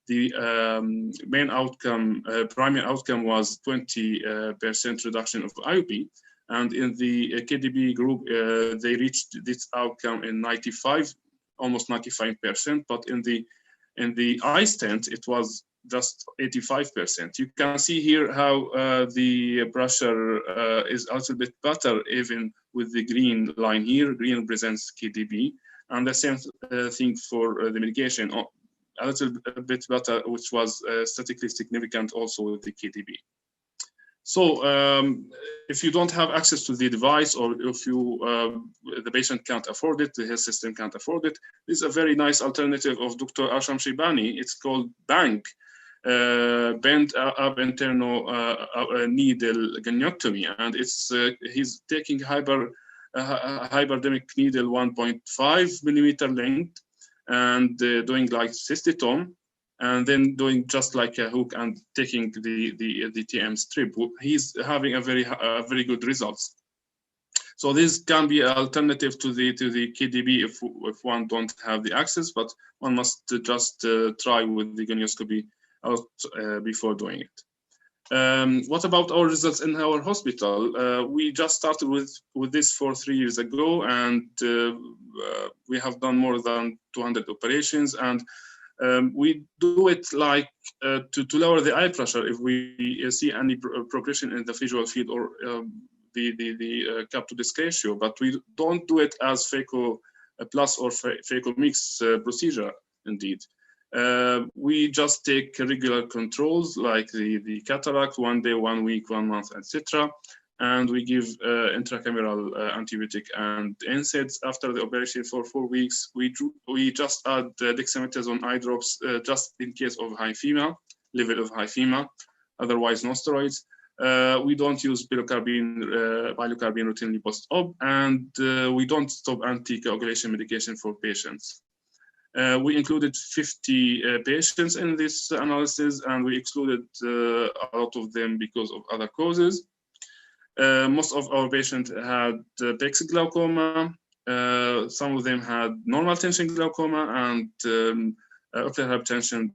the main outcome, primary outcome was 20% reduction of IOP. And in the KDB group, they reached this outcome in almost 95%, but in the iStent, it was just 85%. You can see here how the pressure is a little bit better, even with the green line here. Green represents KDB, and the same thing for the medication, a little bit better, which was statistically significant also with the KDB. So if you don't have access to the device, or if the patient can't afford it, the health system can't afford it, this is a very nice alternative of Dr. Asham Shibani. It's called BANK, bent up internal needle goniotomy, and it's he's taking hypodermic needle 1.5 millimeter length and doing like cystitome, and then doing just like a hook and taking the TM strip. He's having a very good results. So this can be an alternative to the KDB if one don't have the access, but one must just try with the gonioscopy out before doing it. What about our results in our hospital? We just started with this 3 years ago, and we have done more than 200 operations, and we do it like to lower the eye pressure if we see any progression in the visual field or the cap to disc ratio, but we don't do it as phaco plus or phaco mix procedure indeed. We just take regular controls like the cataract, 1 day, 1 week, 1 month, etc. And we give intracameral antibiotic and NSAIDs after the operation for 4 weeks. We just add dexamethasone eye drops just in case of hyphema, level of hyphema, otherwise no steroids. We don't use bilocarbine routinely post-op, and we don't stop anticoagulation medication for patients. We included 50 patients in this analysis, and we excluded a lot of them because of other causes. Most of our patients had pex glaucoma. Some of them had normal tension glaucoma and ocular hypertension,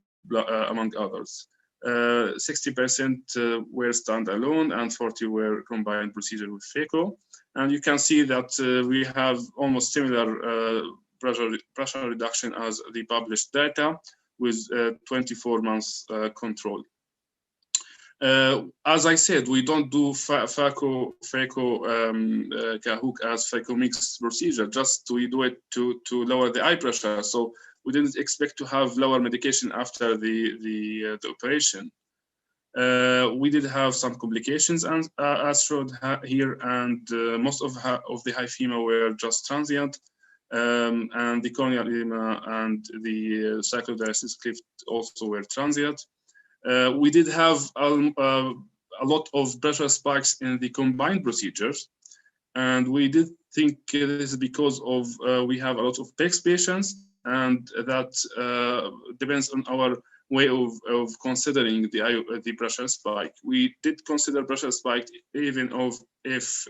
among others. 60% were standalone and 40 were combined procedure with phaco. And you can see that we have almost similar pressure reduction as the published data, with 24 months control. As I said, we don't do phaco Cahook as phaco mix procedure. Just we do it to lower the eye pressure. So we didn't expect to have lower medication after the operation. We did have some complications, and as showed here, and most of the hyphema were just transient, and the corneal edema and the cyclodialysis cliff also were transient. We did have a lot of pressure spikes in the combined procedures, and we did think this is because of we have a lot of PEX patients, and that depends on our way of considering the pressure spike. We did consider pressure spike even if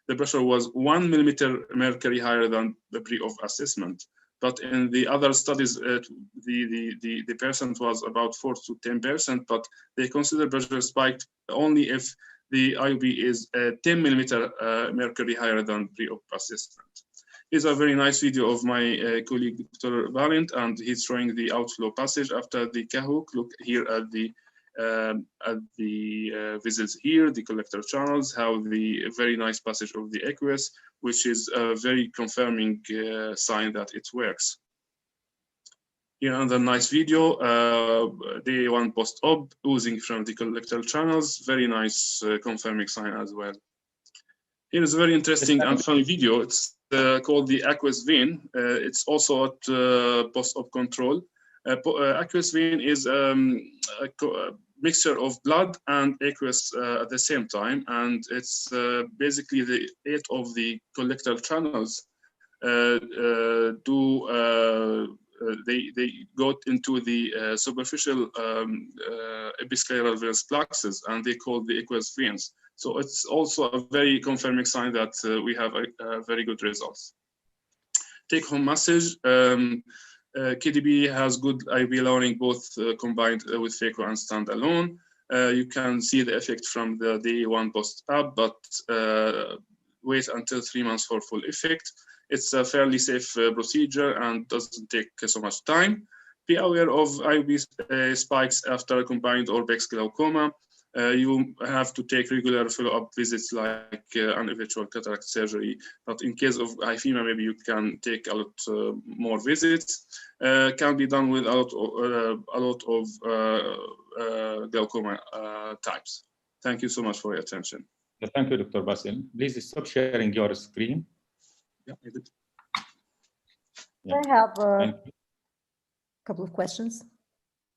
the pressure was 1 millimeter mercury higher than the pre-op assessment. But in the other studies, the percent was about 4 to 10%, but they consider pressure spiked only if the IOP is 10 millimeter mercury higher than pre-op assessment. Here's a very nice video of my colleague, Dr. Valiant, and he's showing the outflow passage after the Cahook. Look here at the vessels here, the collector channels, how the very nice passage of the aqueous, which is a very confirming sign that it works. Here another nice video, day 1 post-op, oozing from the collector channels, very nice confirming sign as well. Here's a very interesting and funny video. It's called the aqueous vein. It's also at post-op control. Aqueous vein is a mixture of blood and aqueous at the same time, and it's basically the 8 of the collector channels they go into the superficial episcleral venous plexus, and they call the aqueous veins. So it's also a very confirming sign that we have very good results. Take-home message. KDB has good IOP lowering, both combined with phaco and standalone. You can see the effect from the day 1 post-op, but wait until 3 months for full effect. It's a fairly safe procedure and doesn't take so much time. Be aware of IOP spikes after combined or PEX glaucoma. You have to take regular follow-up visits like an eventual cataract surgery. But in case of hyphema, maybe you can take a lot more visits. Can be done with a lot of glaucoma types. Thank you so much for your attention. Thank you, Dr. Basil. Please stop sharing your screen. Yeah, I did. Yeah. I have a couple of questions.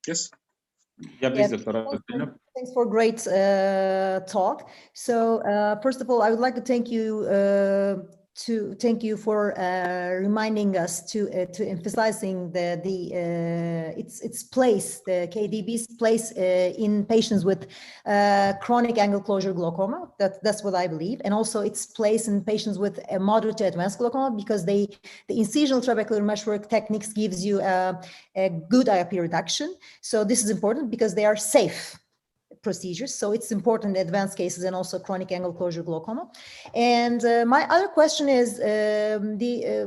Yes. Yeah, please, Dr. Thanks for great talk. So first of all, I would like to thank you for reminding us to emphasizing its place, the KDB's place in patients with chronic angle closure glaucoma. That's what I believe, and also its place in patients with moderate to advanced glaucoma, because the incisional trabecular meshwork techniques gives you a good IOP reduction. So this is important because they are safe procedures. So it's important in advanced cases and also chronic angle closure glaucoma. And my other question is,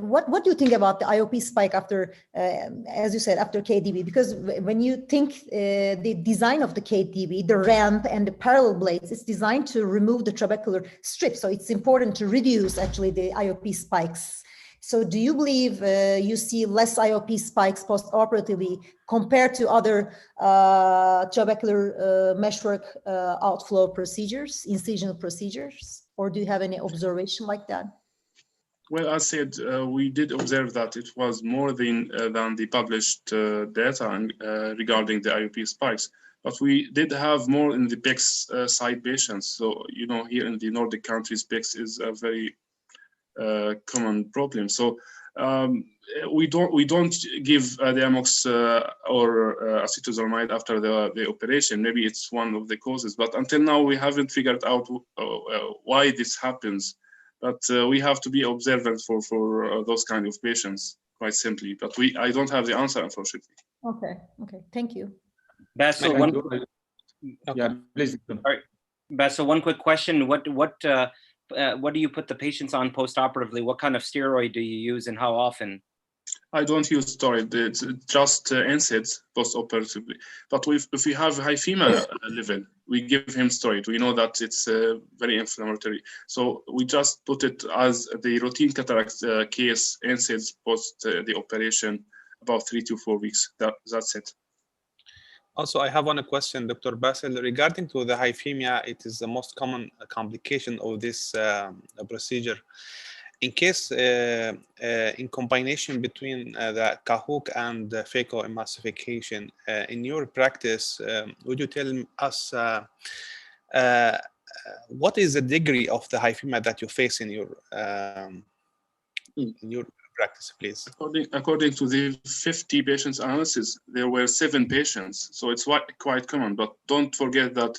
what do you think about the IOP spike after, as you said, after KDB? Because when you think the design of the KDB, the ramp and the parallel blades, it's designed to remove the trabecular strip. So it's important to reduce actually the IOP spikes. So do you believe you see less IOP spikes post-operatively compared to other trabecular meshwork outflow procedures, incisional procedures? Or do you have any observation like that? Well, as said, we did observe that it was more than the published data regarding the IOP spikes. But we did have more in the PEX side patients. So, you know, here in the Nordic countries, PEX is a very common problem. So we don't give the Amox or acetazolamide after the operation. Maybe it's one of the causes, but until now we haven't figured out why this happens. But we have to be observant for those kind of patients, quite simply. But I don't have the answer, unfortunately. Okay. Thank you. Basil, please. Right. Basil, one quick question. What do you put the patients on post-operatively? What kind of steroid do you use and how often? I don't use steroid. It's just NSAIDs post-operatively. But if we have hyphema level, we give him steroid. We know that it's very inflammatory. So we just put it as the routine cataract case, NSAIDs post the operation, about 3 to 4 weeks. That's it. Also, I have one question, Dr. Basil, regarding to the hyphemia. It is the most common complication of this procedure. In case, in combination between the CAHOOC and the phacoemulsification, in your practice, would you tell us what is the degree of the hyphemia that you face in your practice, please? According to the 50 patients analysis, there were 7 patients, so it's quite common. But don't forget that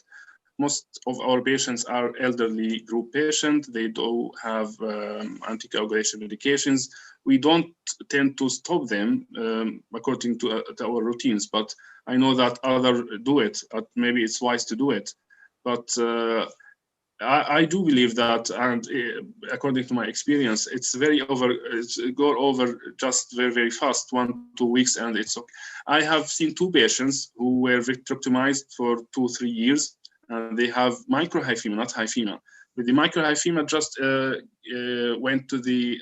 most of our patients are elderly group patients. They do have anticoagulation medications. We don't tend to stop them according to our routines, but I know that others do it. Maybe it's wise to do it. But I do believe that, and according to my experience, it's go over just very, very fast, 1 to 2 weeks, and it's okay. I have seen 2 patients who were vitrectomized for 2-3 years, and they have microhyphema, not hyphema. But the microhyphema just went to the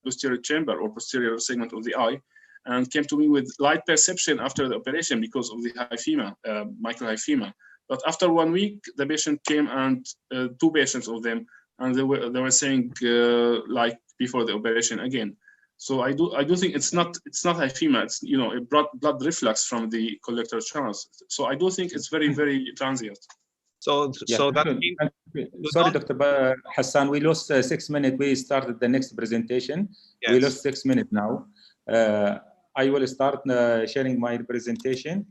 posterior chamber or posterior segment of the eye, and came to me with light perception after the operation because of the hyphema, microhyphema. But after 1 week, the patient came, and 2 patients of them, and they were saying like before the operation again. So I do think it's not hyphema. It's a blood reflux from the collector channels. So I do think it's very, very transient. So that means, sorry, Dr. Hassan, we lost 6 minutes. We started the next presentation. Yes. We lost 6 minutes now. I will start sharing my presentation.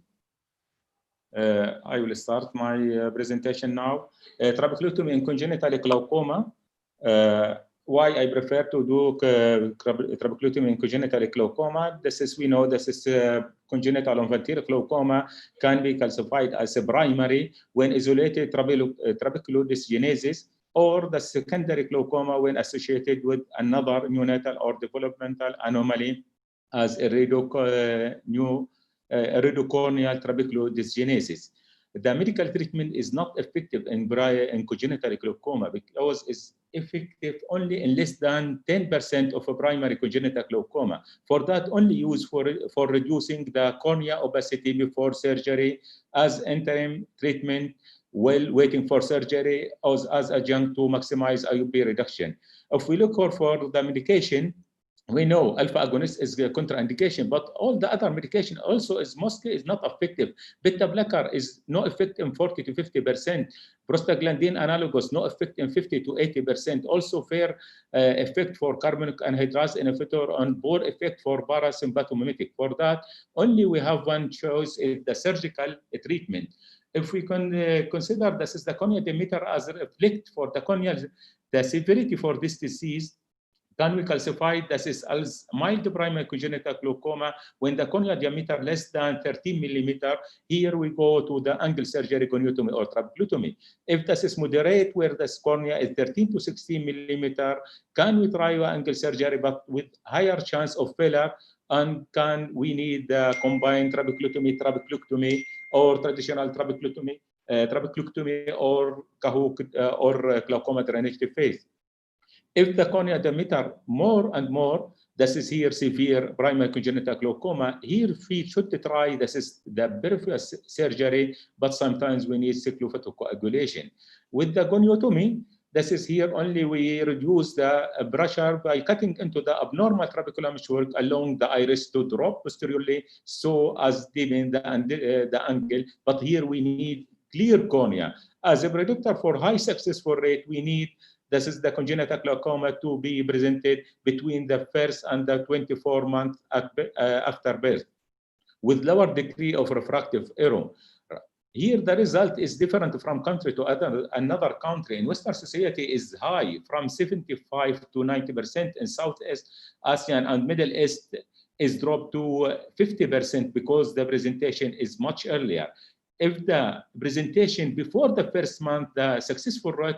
I will start my presentation now. Trabeculectomy in congenital glaucoma. Why I prefer to do trabeculectomy in congenital glaucoma? We know this is congenital infantile glaucoma can be classified as a primary when isolated trabecular dysgenesis, or the secondary glaucoma when associated with another neonatal or developmental anomaly as iridocorneal trabecular dysgenesis. The medical treatment is not effective in congenital glaucoma because it's effective only in less than 10% of a primary congenital glaucoma. For that, only used for reducing the cornea opacity before surgery as interim treatment while waiting for surgery, as adjunct to maximize IOP reduction. If we look for the medication, we know alpha agonist is a contraindication, but all the other medication also is mostly not effective. Beta blocker is no effect in 40 to 50%. Prostaglandin analogous, no effect in 50 to 80%. Also fair effect for carbonic anhydrase inhibitor and poor effect for parasympatomimetic. For that, only we have one choice, is the surgical treatment. If we can consider this is the corneal diameter as reflect for the corneal, the severity for this disease, can we classify this as mild primary congenital glaucoma when the corneal diameter less than 13 millimeter? Here we go to the angle surgery goniotomy or trabeculectomy. If this is moderate, where the cornea is 13 to 16 millimeter, can we try angle surgery but with higher chance of failure? And can we need the combined trabeculectomy, or traditional trabeculectomy or CAHOOC or glaucoma drainage phase? If the corneal diameter more and more, this is here severe primary congenital glaucoma, here we should try, this is the peripheral surgery, but sometimes we need cyclophotocoagulation. With the goniotomy, this is here only we reduce the pressure by cutting into the abnormal trabecular meshwork along the iris to drop posteriorly so as deepen the angle, but here we need clear cornea. As a predictor for high successful rate, we need this is the congenital glaucoma to be presented between the first and the 24 months after birth, with lower degree of refractive error. Here, the result is different from country to another country. In Western society is high, from 75 to 90%. In Southeast Asian and Middle East is dropped to 50% because the presentation is much earlier. If the presentation before the first month, the successful rate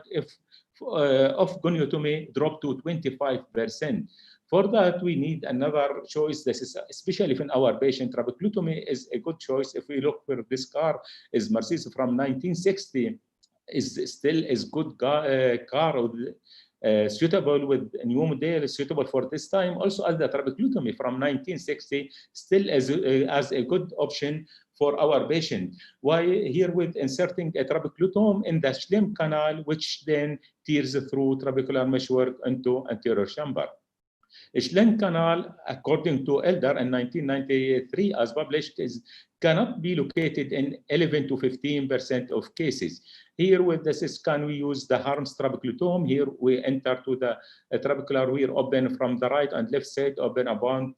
of goniotomy dropped to 25%. For that, we need another choice. This is especially in our patient. Trabeculotomy is a good choice. If we look for this car, is Mercedes from 1960, is still is good car. Suitable with new model, suitable for this time. Also, as the trabeculotomy from 1960 still as a good option for our patient. Why here with inserting a trabeculotome in the Schlemm canal, which then tears through trabecular meshwork into anterior chamber. Schlemm canal, according to Elder in 1993, as published, cannot be located in 11 to 15% of cases. Here with this can we use the Harms trabeculotome. Here we enter to the trabecular weir open from the right and left side, open about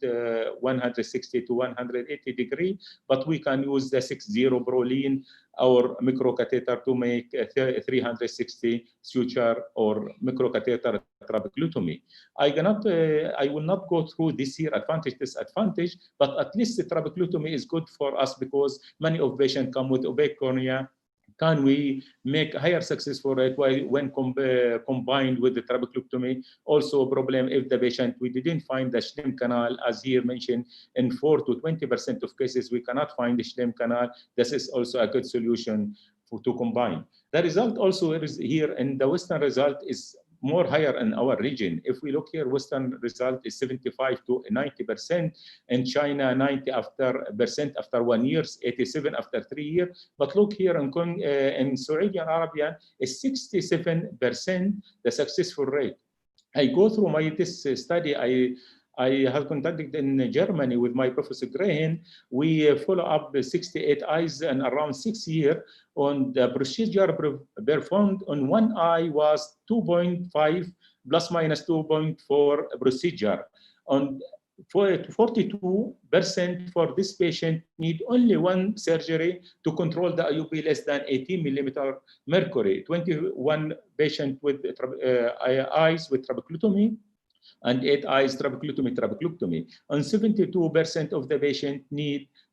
160 to 180 degree, but we can use the 6-0 Prolene or microcatheter to make 360 suture or microcatheter trabeculotomy. I will not go through this here advantage, disadvantage, but at least the trabeculotomy is good for us because many of patients come with opaque cornea. Can we make higher successful rate when combined with the trabeculotomy? Also a problem if the patient, we didn't find the Schlemm canal, as here mentioned, in 4 to 20% of cases, we cannot find the Schlemm canal. This is also a good solution to combine. The result also is here, and the Western result is more higher in our region. If we look here, Western result is 75 to 90%. In China, 90% after 1 year, 87 after 3 years. But look here in Saudi Arabia, is 67% the successful rate. I go through this study I have conducted in Germany with my Professor Grehen. We follow up 68 eyes and around 6 years. On the procedure performed on one eye was 2.5 plus minus 2.4 procedure. On 42% for this patient need only one surgery to control the IOP less than 18 millimeter mercury. 21 patient with eyes with trabeculotomy, and 8 eyes trabeculotomy. And 72% of the patient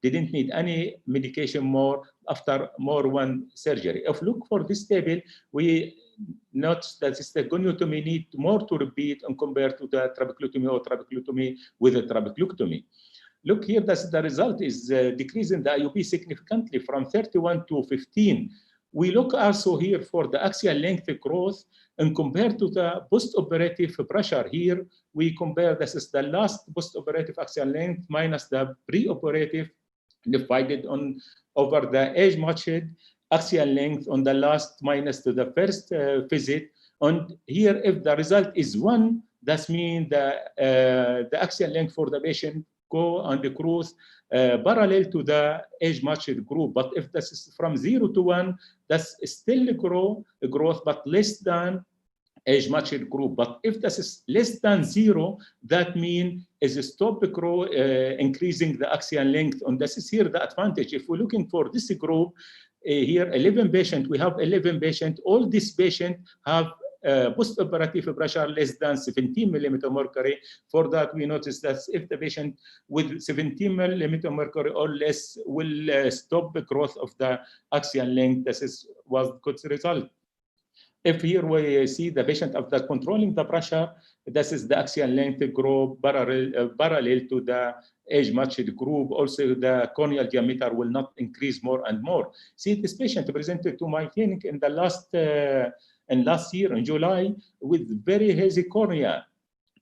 didn't need any medication more after one surgery. If look for this table, we note that the goniotomy need more to repeat and compared to the trabeculotomy or trabeculotomy with a trabeculotomy. Look here, the result is decreasing the IOP significantly from 31 to 15. We look also here for the axial length growth and compared to the post-operative pressure. Here, we compare this is the last post-operative axial length minus the pre-operative divided over the age-matched axial length on the last minus to the first visit. And here, if the result is 1, that means the axial length for the patient go on the growth parallel to the age-matched group. But if this is from 0 to 1, that's still growth, but less than age-matched group. But if this is less than 0, that means is a stop growth, increasing the axial length. And this is here the advantage. If we're looking for this group, here 11 patients, we have 11 patients. All these patients have post-operative pressure less than 17 millimeter mercury. For that, we notice that if the patient with 17 millimeter mercury or less will stop the growth of the axial length, this was good result. If here we see the patient after controlling the pressure, this is the axial length grow parallel to the age-matched group. Also, the corneal diameter will not increase more and more. See, this patient presented to my clinic in the last year in July with very hazy cornea.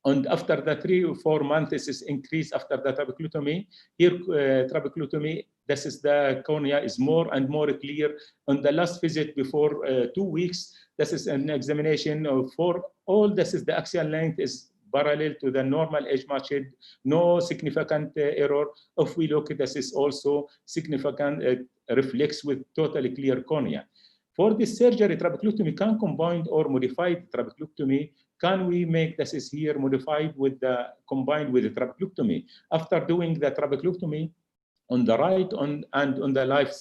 And after the 3 or 4 months, this is increased after the trabeculotomy. Here, trabeculotomy, this is the cornea is more and more clear. On the last visit before 2 weeks, this is an examination for all. This is the axial length is parallel to the normal age-matched, no significant error. If we look, this is also significant reflex with totally clear cornea. For this surgery, trabeculotomy can combine or modified trabeculotomy. Can we make this is here modified with the combined with the trabeculotomy? After doing the trabeculotomy on the right and on the left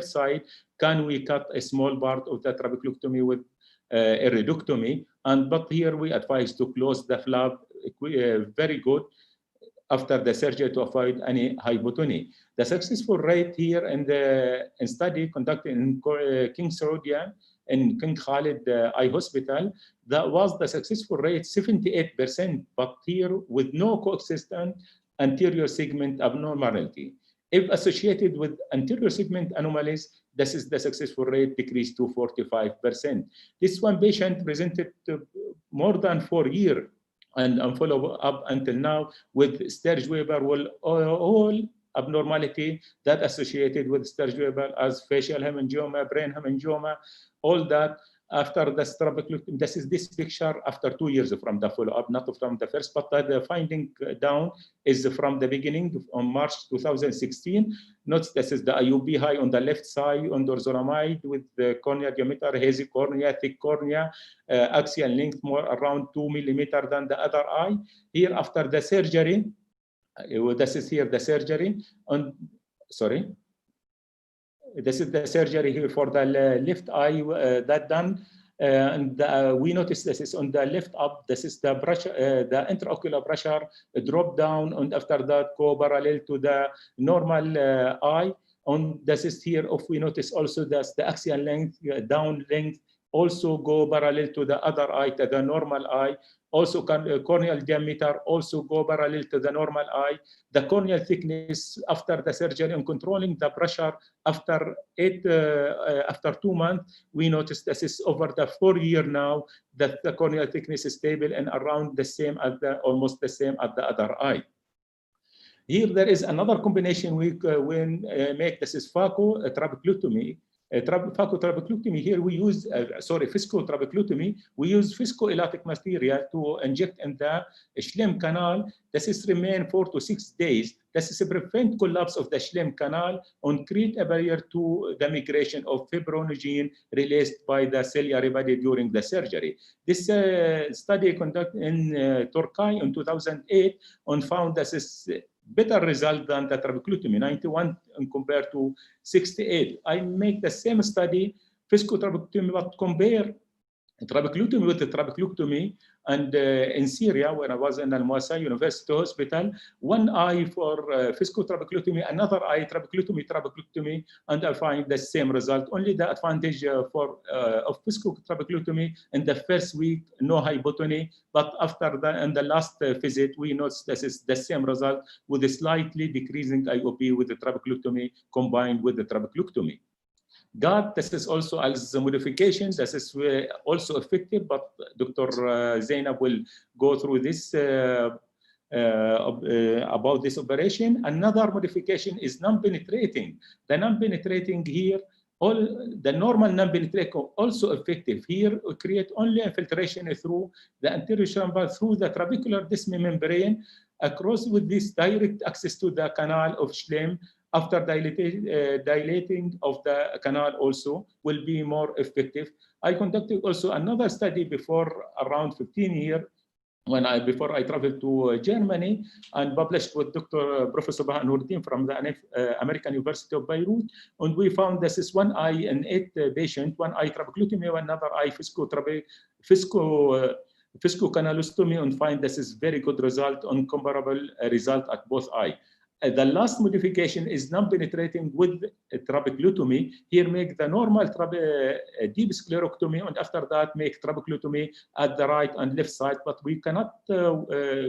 side, can we cut a small part of the trabeculotomy with iridotomy? But here we advise to close the flap very good after the surgery to avoid any hypotony. The successful rate here in the study conducted in King Saudi in King Khalid Eye Hospital, that was the successful rate 78%, but here with no coexistent anterior segment abnormality. If associated with anterior segment anomalies, this is the successful rate decreased to 45%. This one patient presented more than 4 years and follow up until now with Sturge-Weber, all abnormality that associated with Sturge-Weber as facial hemangioma, brain hemangioma, all that. After the trabeculectomy, this picture after 2 years from the follow-up, not from the first, but the finding down is from the beginning on March 2016. Note this is the IUB high on the left side on dorzolamide with the cornea diameter, hazy cornea, thick cornea, axial length more around 2 millimeters than the other eye. Here after the surgery, this is here the surgery on, sorry. This is the surgery here for the left eye that done. And we notice this is on the left up, this is the pressure, the intraocular pressure drop down, and after that go parallel to the normal eye. On this is here, if we notice also that the axial length, down length, also go parallel to the other eye, to the normal eye. Also corneal diameter also go parallel to the normal eye. The corneal thickness after the surgery and controlling the pressure after 2 months, we notice this is over the 4 year now that the corneal thickness is stable and around the same as almost the same as the other eye. Here there is another combination we make. This is phaco trabeculectomy. Phaco trabeculectomy, here we use, fisco trabeculectomy, we use viscoelastic material to inject in the Schlemm canal. This is remain 4 to 6 days. This is prevent collapse of the Schlemm canal and create a barrier to the migration of fibrinogen released by the ciliary body during the surgery. This study conducted in Turkey in 2008 and found this is better result than the trabeculectomy, 91 compared to 68. I make the same study, viscotrabeculectomy, but compare trabeculectomy with the trabeculectomy. And in Syria, when I was in Al-Muasa University Hospital, one eye for viscotrabeculectomy, another eye trabeculectomy, and I find the same result. Only the advantage of viscotrabeculectomy in the first week, no hypotony, but after that, in the last visit, we noticed this is the same result with a slightly decreasing IOP with the trabeculectomy combined with the trabeculectomy. This is also as a modification. This is also effective, but Dr. Zainab will go through this about this operation. Another modification is non-penetrating. The non-penetrating here, all the normal non-penetrating also effective. Here we create only infiltration through the anterior chamber through the trabecular distal membrane across with this direct access to the canal of Schlemm. After dilating of the canal also will be more effective. I conducted also another study before around 15 years before I traveled to Germany and published with Professor Baha Nuruddin from the American University of Beirut. And we found this is one eye in 8 patients, one eye trabeculectomy, another eye viscocanalostomy, and find this is very good result on comparable result at both eyes. The last modification is non-penetrating with trabeculectomy. Here make the normal deep sclerectomy, and after that make trabeculectomy at the right and left side. But we cannot,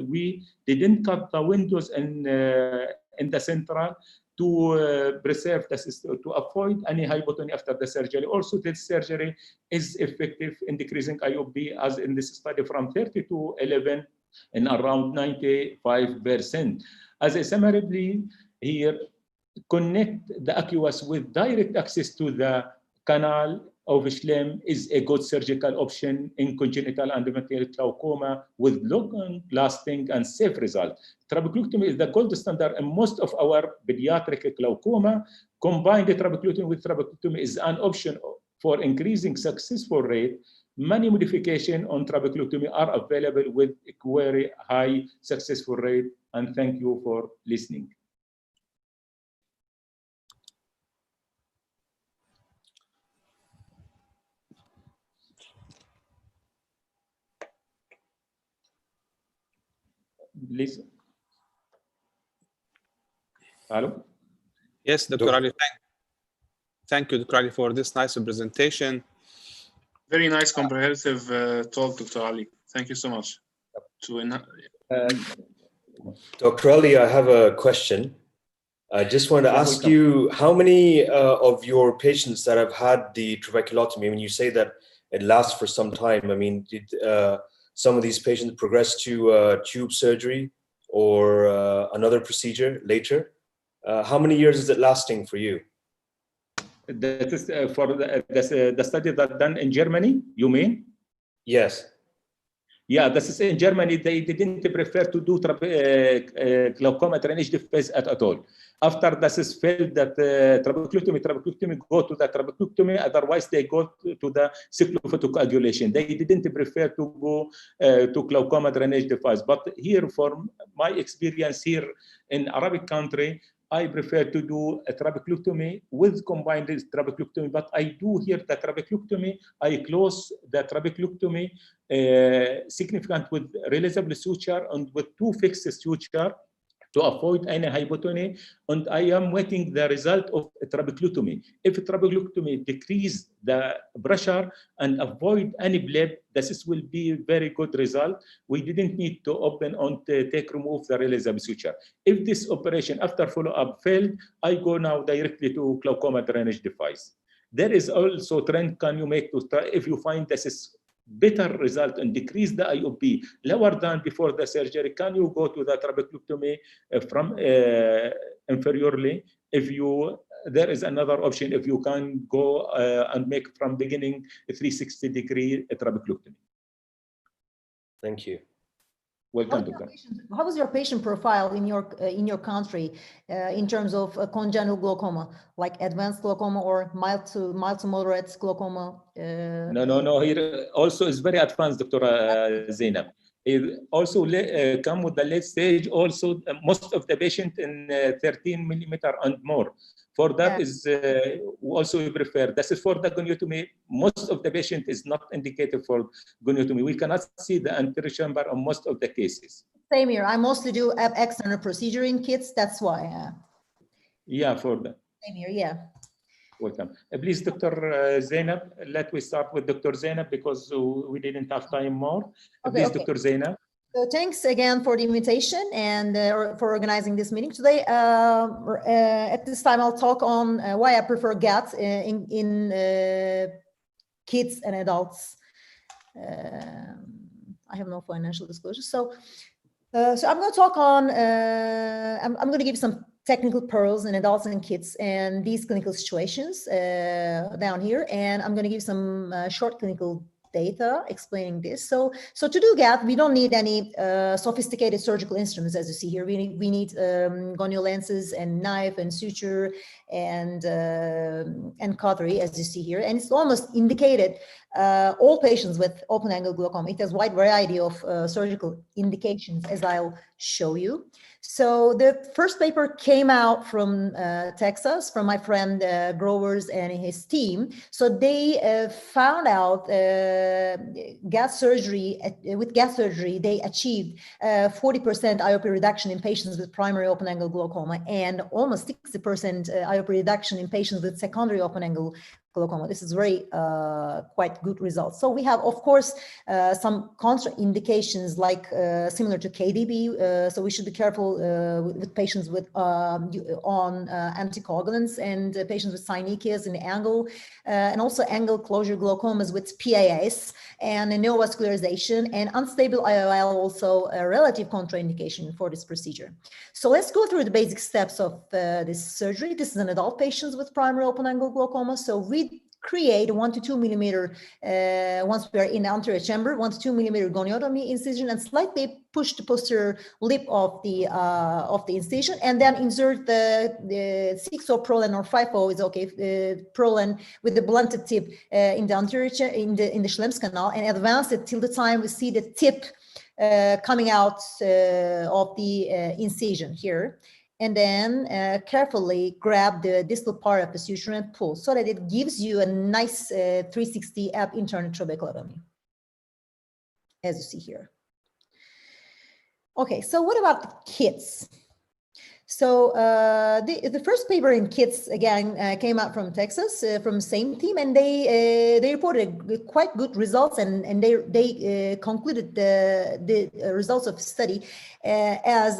we didn't cut the windows in the central to preserve the system, to avoid any hypotony after the surgery. Also, this surgery is effective in decreasing IOP, as in this study from 30 to 11 and around 95%. As a summary here, connect the aqueous with direct access to the canal of Schlemm is a good surgical option in congenital endometrial glaucoma with long-lasting and safe result. Trabeculectomy is the gold standard in most of our pediatric glaucoma. Combined trabeculectomy with trabeculectomy is an option for increasing successful rate. Many modifications on trabeculectomy are available with a very high successful rate. And thank you for listening. Please. Hello? Yes, Dr. Ali, thank you, Dr. Ali, for this nice presentation. Very nice, comprehensive talk, Dr. Ali. Thank you so much. Dr. Ali, I have a question. I just want to ask you, how many of your patients that have had the trabeculotomy, when you say that it lasts for some time, I mean, did some of these patients progress to tube surgery or another procedure later? How many years is it lasting for you? That is for the study that done in Germany, you mean? Yes. Yeah, this is in Germany. They didn't prefer to do glaucoma drainage device at all. After this is failed, that trabeculotomy go to the trabeculotomy. Otherwise, they go to the cyclophotocoagulation. They didn't prefer to go to glaucoma drainage device. But here, from my experience here in Arabic country, I prefer to do a trabeculotomy with combined trabeculotomy, but I do here the trabeculotomy. I close the trabeculotomy significant with realizable suture and with 2 fixed suture to avoid any hypotony, and I am waiting the result of trabeculotomy. If trabeculotomy decrease the pressure and avoid any bleb, this will be a very good result. We didn't need to open and remove the realizable suture. If this operation after follow-up failed, I go now directly to glaucoma drainage device. There is also trend can you make to try, if you find this is better result and decrease the IOP lower than before the surgery, can you go to the trabeculotomy from inferiorly? If you, there is another option, if you can go and make from beginning a 360-degree trabeculotomy. Thank you. Welcome, Doctor. How was your patient profile in your country in terms of congenital glaucoma, like advanced glaucoma or mild to moderate glaucoma? No. Here also is very advanced, Dr. Zainab. It also come with the late stage. Also, most of the patient in 13 millimeter and more. For that is also we prefer. This is for the goniotomy. Most of the patient is not indicated for goniotomy. We cannot see the anterior chamber on most of the cases. Same here. I mostly do external procedure in kids. That's why. Yeah, for that. Same here. Yeah. Welcome. Please, Dr. Zainab, let we start with Dr. Zainab because we didn't have time more. Please, okay. Dr. Zainab. So thanks again for the invitation and for organizing this meeting today. At this time, I'll talk on why I prefer GAT in kids and adults. I have no financial disclosure. So I'm going to talk on, I'm going to give some technical pearls in adults and kids and these clinical situations down here. And I'm going to give some short clinical data explaining this. So to do GAT, we don't need any sophisticated surgical instruments, as you see here. We need gonio lenses and knife and suture and cautery, as you see here. And it's almost indicated all patients with open angle glaucoma. It has a wide variety of surgical indications, as I'll show you. So the first paper came out from Texas, from my friend Grovers and his team. So they found out GAT surgery, with GAT surgery, they achieved 40% IOP reduction in patients with primary open angle glaucoma and almost 60% IOP reduction in patients with secondary open angle glaucoma. This is very quite good results. So we have, of course, some contraindications like similar to KDB. So we should be careful with patients with on anticoagulants and patients with synechias in the angle, and also angle closure glaucomas with PAS and neovascularization and unstable IOL, also a relative contraindication for this procedure. So let's go through the basic steps of this surgery. This is an adult patient with primary open angle glaucoma. So we create 1 to 2 millimeter, once we are in the anterior chamber, 1 to 2 millimeter goniotomy incision and slightly push the posterior lip of the incision and then insert the 6-0 Prolen or 5-0 is okay, Prolen with the blunted tip in the anterior, in the Schlemm's canal and advance it till the time we see the tip coming out of the incision here. And then carefully grab the distal part of the suture and pull so that it gives you a nice 360 ab internal trabeculotomy, as you see here. Okay, so what about the kids? So the first paper in kids again came out from Texas, from the same team, and they reported quite good results, and they concluded the results of the study as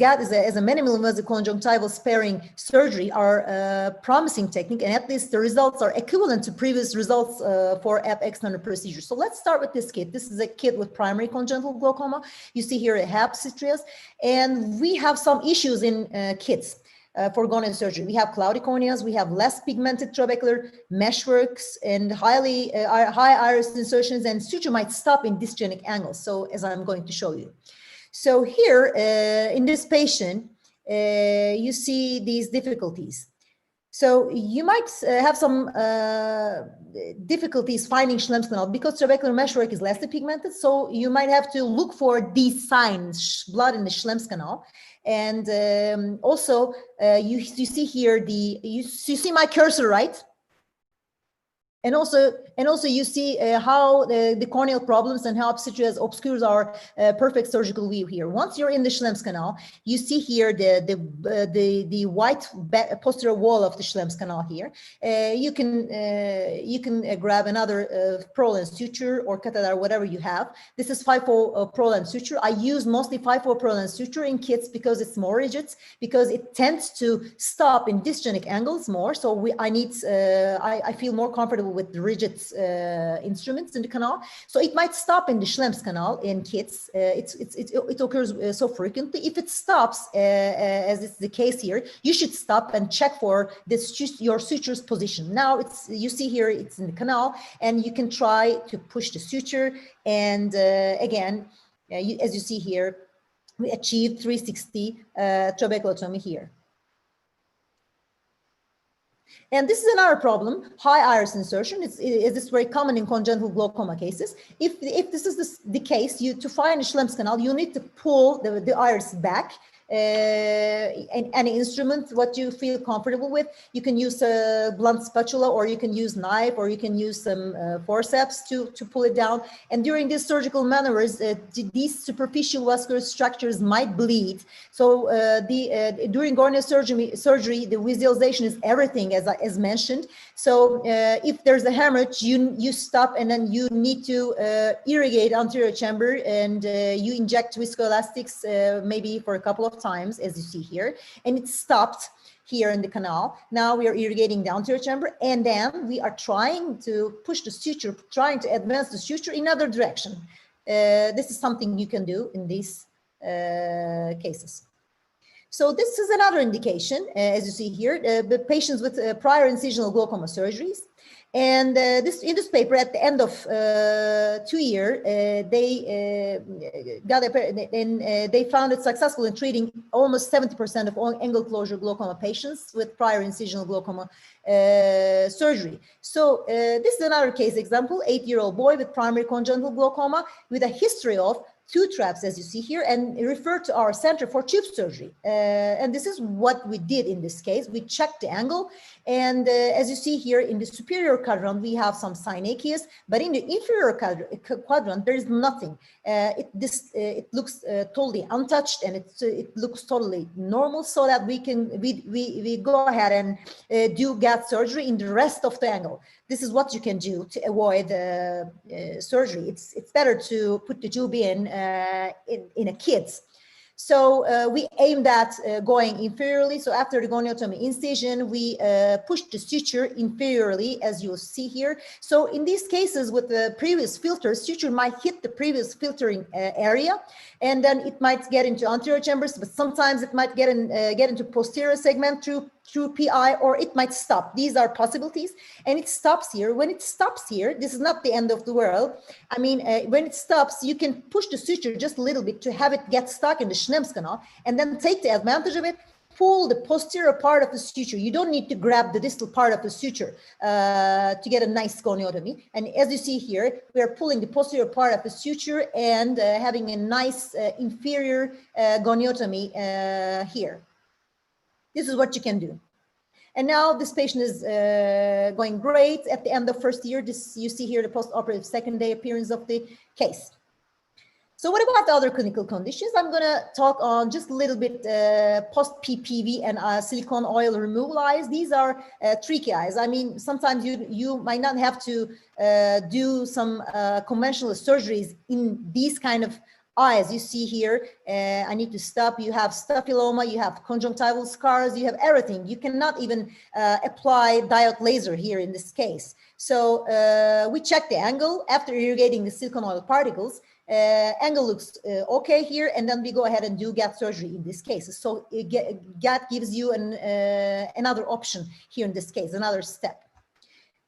GAT as a minimal invasive conjunctival sparing surgery are a promising technique, and at least the results are equivalent to previous results for AP external procedure. So let's start with this kid. This is a kid with primary congenital glaucoma. You see here a HAP citrus, and we have some issues in kids for goniotomy surgery. We have cloudy corneas, we have less pigmented trabecular meshworks, and high iris insertions, and suture might stop in dysgenic angles. So as I'm going to show you. So here in this patient, you see these difficulties. So you might have some difficulties finding Schlemm's canal because trabecular meshwork is less pigmented. So you might have to look for these signs, blood in the Schlemm's canal. And also you see here you see my cursor, right? And also you see how the corneal problems and how obstructions obscures our perfect surgical view here. Once you're in the Schlemm's canal, you see here the white posterior wall of the Schlemm's canal here. You can grab another Proland suture or catheter, whatever you have. This is 5/0 Proland suture. I use mostly 5/0 Proland suture in kids because it's more rigid, because it tends to stop in dysgenic angles more. So I feel more comfortable with the rigid instruments in the canal. So it might stop in the Schlemm's canal in kids. It occurs so frequently. If it stops, as is the case here, you should stop and check for your suture's position. Now you see here it's in the canal, and you can try to push the suture. And again, as you see here, we achieved 360 trabeculotomy here. And this is another problem, high iris insertion. It's very common in congenital glaucoma cases. If this is the case, to find a Schlemm's canal, you need to pull the iris back. Any instrument, what you feel comfortable with. You can use a blunt spatula, or you can use knife, or you can use some forceps to pull it down. And during these surgical maneuvers, these superficial vascular structures might bleed. So during goniotomy surgery, the visualization is everything, as mentioned. So if there's a hemorrhage, you stop, and then you need to irrigate anterior chamber, and you inject viscoelastics maybe for a couple of times, as you see here, and it stopped here in the canal. Now we are irrigating the anterior chamber, and then we are trying to push the suture, trying to advance the suture in another direction. This is something you can do in these cases. So this is another indication, as you see here, the patients with prior incisional glaucoma surgeries. And in this paper, at the end of 2 years, they found it successful in treating almost 70% of all angle closure glaucoma patients with prior incisional glaucoma surgery. So this is another case example, 8-year-old boy with primary congenital glaucoma with a history of 2 traps, as you see here, and referred to our center for tube surgery. And this is what we did in this case. We checked the angle, and as you see here in the superior quadrant, we have some synechias, but in the inferior quadrant, there is nothing. It looks totally untouched, and it looks totally normal, so that we go ahead and do GAT surgery in the rest of the angle. This is what you can do to avoid surgery. It's better to put the tube in a kids. So we aimed at going inferiorly. So after the goniotomy incision, we pushed the suture inferiorly, as you'll see here. So in these cases with the previous filters, suture might hit the previous filtering area, and then it might get into anterior chambers, but sometimes it might get into posterior segment through PI, or it might stop. These are possibilities, and it stops here. When it stops here, this is not the end of the world. I mean, when it stops, you can push the suture just a little bit to have it get stuck in the Schlemm's canal, and then take the advantage of it, pull the posterior part of the suture. You don't need to grab the distal part of the suture to get a nice goniotomy. And as you see here, we are pulling the posterior part of the suture and having a nice inferior goniotomy here. This is what you can do. And now this patient is going great. At the end of first year, you see here the post-operative second day appearance of the case. So what about the other clinical conditions? I'm going to talk on just a little bit post-PPV and silicone oil removal eyes. These are tricky eyes. I mean, sometimes you might not have to do some conventional surgeries in these kind of eyes. You see here, I need to stop. You have staphylomas, you have conjunctival scars, you have everything. You cannot even apply diode laser here in this case. So we check the angle after irrigating the silicone oil particles. Angle looks okay here, and then we go ahead and do GAT surgery in this case. So GAT gives you another option here in this case, another step.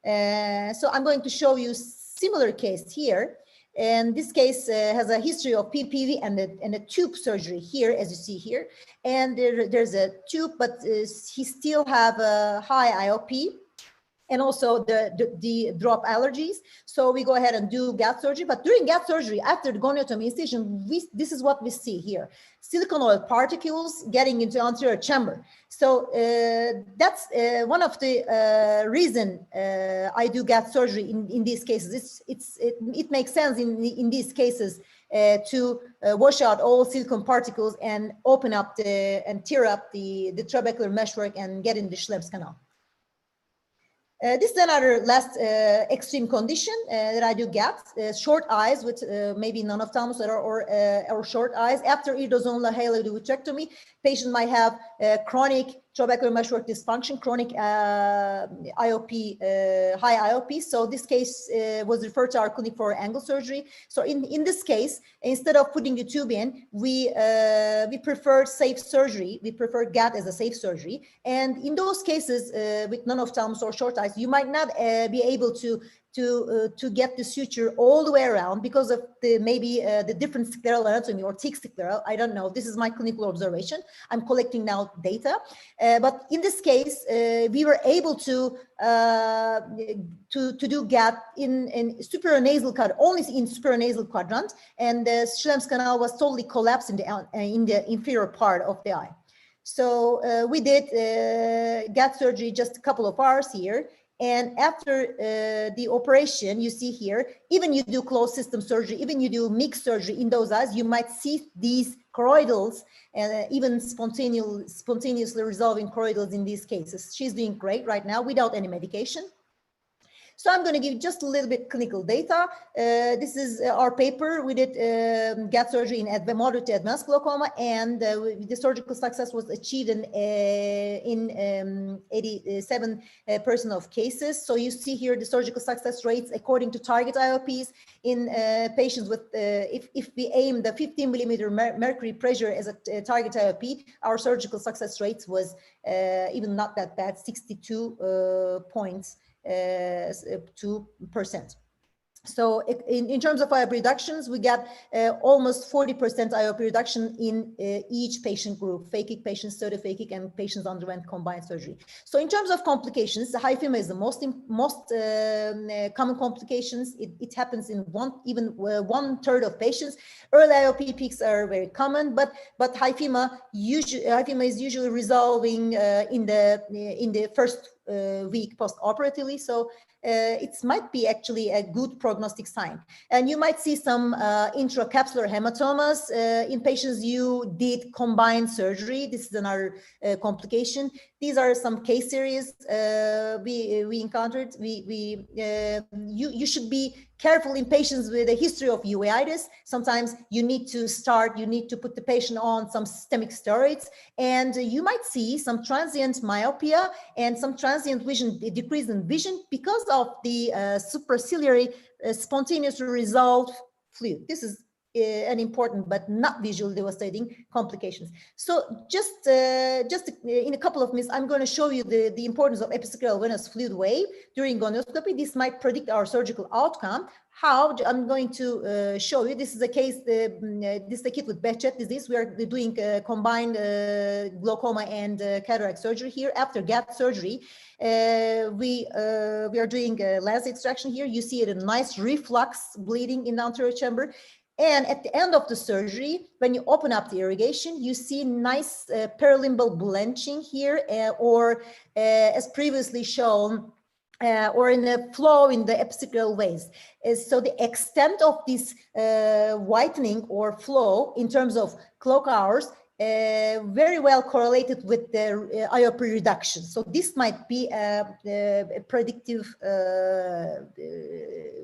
So I'm going to show you similar case here. And this case has a history of PPV and a tube surgery here, as you see here. And there's a tube, but he still have a high IOP and also the drop allergies. So we go ahead and do GAT surgery. But during GAT surgery, after the goniotomy incision, this is what we see here. Silicone oil particles getting into anterior chamber. So that's one of the reason I do GAT surgery in these cases. It makes sense in these cases to wash out all silicone particles and open up and tear up the trabecular meshwork and get in the Schlemm's canal. This is another last extreme condition that I do GAT, short eyes with maybe non-ophthalmos or short eyes. After iridozonal haloiduvitrectomy, patient might have chronic trabecular meshwork dysfunction, chronic IOP, high IOP. So this case was referred to our clinic for angle surgery. So in this case, instead of putting the tube in, we prefer safe surgery. We prefer GAT as a safe surgery. And in those cases with non-ophthalmos or short eyes, you might not be able to get the suture all the way around because of maybe the different scleral anatomy or thick scleral. I don't know. This is my clinical observation. I'm collecting now data. But in this case, we were able to do GAT in superior nasal quadrant, only in superior nasal quadrant, and the Schlemm's canal was totally collapsed in the inferior part of the eye. So we did GAT surgery just a couple of hours here. And after the operation, you see here, even you do closed system surgery, even you do mixed surgery in those eyes, you might see these choroidals and even spontaneously resolving choroidals in these cases. She's doing great right now without any medication. So I'm going to give just a little bit clinical data. This is our paper. We did GAT surgery in moderate to advanced glaucoma, and the surgical success was achieved in 87% of cases. So you see here the surgical success rates according to target IOPs in patients with, if we aim the 15 millimeter mercury pressure as a target IOP, our surgical success rates was even not that bad, 62 points. 2%. So in terms of IOP reductions, we got almost 40% IOP reduction in each patient group, phakic patients, pseudophakic, and patients underwent combined surgery. So in terms of complications, the hyphema is the most common complications. It happens in even 1/3 of patients. Early IOP peaks are very common, but hyphema is usually resolving in the first week post-operatively. So it might be actually a good prognostic sign. And you might see some intracapsular hematomas in patients you did combined surgery. This is another complication. These are some case series we encountered. You should be careful in patients with a history of uveitis. Sometimes you need to put the patient on some systemic steroids, and you might see some transient myopia and some transient decrease in vision because of the supraciliary spontaneously resolved fluid. This is an important but not visually devastating complications. So just in a couple of minutes, I'm going to show you the importance of episcleral venous fluid wave during gonioscopy. This might predict our surgical outcome. How? I'm going to show you. This is a case, this is a kid with Behçet disease. We are doing combined glaucoma and cataract surgery here. After GAT surgery, we are doing lens extraction here. You see a nice reflux bleeding in the anterior chamber. And at the end of the surgery, when you open up the irrigation, you see nice perilimbal blanching here, or as previously shown, or in a flow in the epicyclical ways. So the extent of this whitening or flow in terms of clock hours very well correlated with the IOP reduction. So this might be a predictive.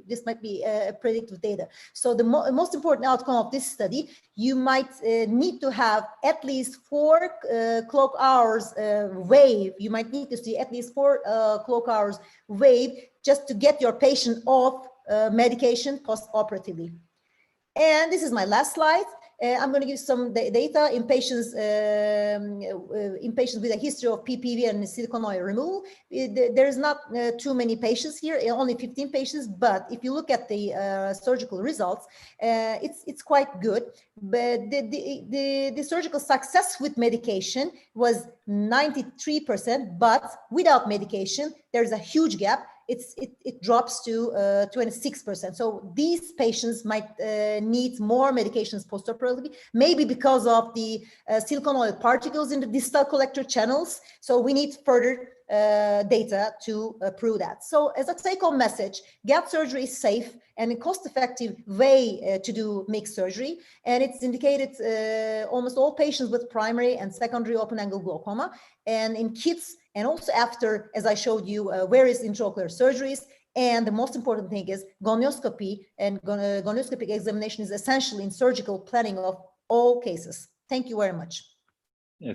This might be a predictive data. So the most important outcome of this study, you might need to have at least 4 clock hours wave. You might need to see at least 4 clock hours wave just to get your patient off medication post-operatively. And this is my last slide. I'm going to give some data in patients with a history of PPV and silicone oil removal. There's not too many patients here, only 15 patients. But if you look at the surgical results, it's quite good. But the surgical success with medication was 93%, but without medication, there's a huge gap. It drops to 26%. So these patients might need more medications postoperatively, maybe because of the silicone oil particles in the distal collector channels. So we need further data to prove that. So as a take-home message, gap surgery is safe and a cost-effective way to do mixed surgery. And it's indicated almost all patients with primary and secondary open-angle glaucoma. And in kids, and also after, as I showed you, various intraocular surgeries. And the most important thing is gonioscopy, and gonioscopic examination is essential in surgical planning of all cases. Thank you very much.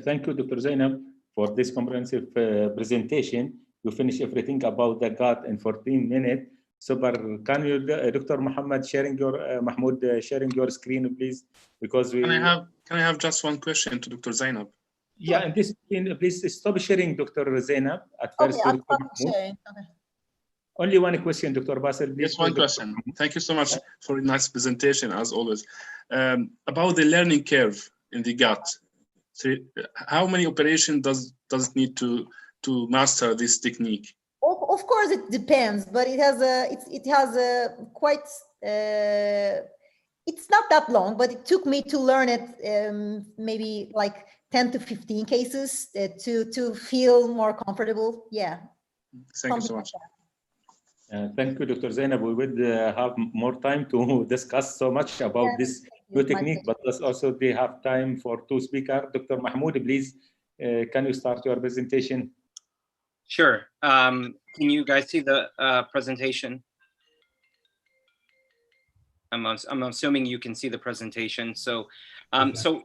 Thank you, Dr. Zainab, for this comprehensive presentation. You finished everything about the gut in 14 minutes. Super. Can you, Dr. Mahmoud, sharing your screen, please? Because we. Can I have just one question to Dr. Zainab? Yeah, and this, please stop sharing, Dr. Zainab. At first, okay, I'll stop sharing. Okay. Only one question, Dr. Basil. Please. Yes, one question. Thank you so much for a nice presentation, as always. About the learning curve in the gut. So how many operations does it need to master this technique? Of course, it depends, but it has a quite. It's not that long, but it took me to learn it maybe like 10 to 15 cases to feel more comfortable. Yeah. Thank you so much. Thank you, Dr. Zainab. We would have more time to discuss so much about this new technique, but also they have time for 2 speakers. Dr. Mahmoud, please, can you start your presentation? Sure. Can you guys see the presentation? I'm assuming you can see the presentation. So, so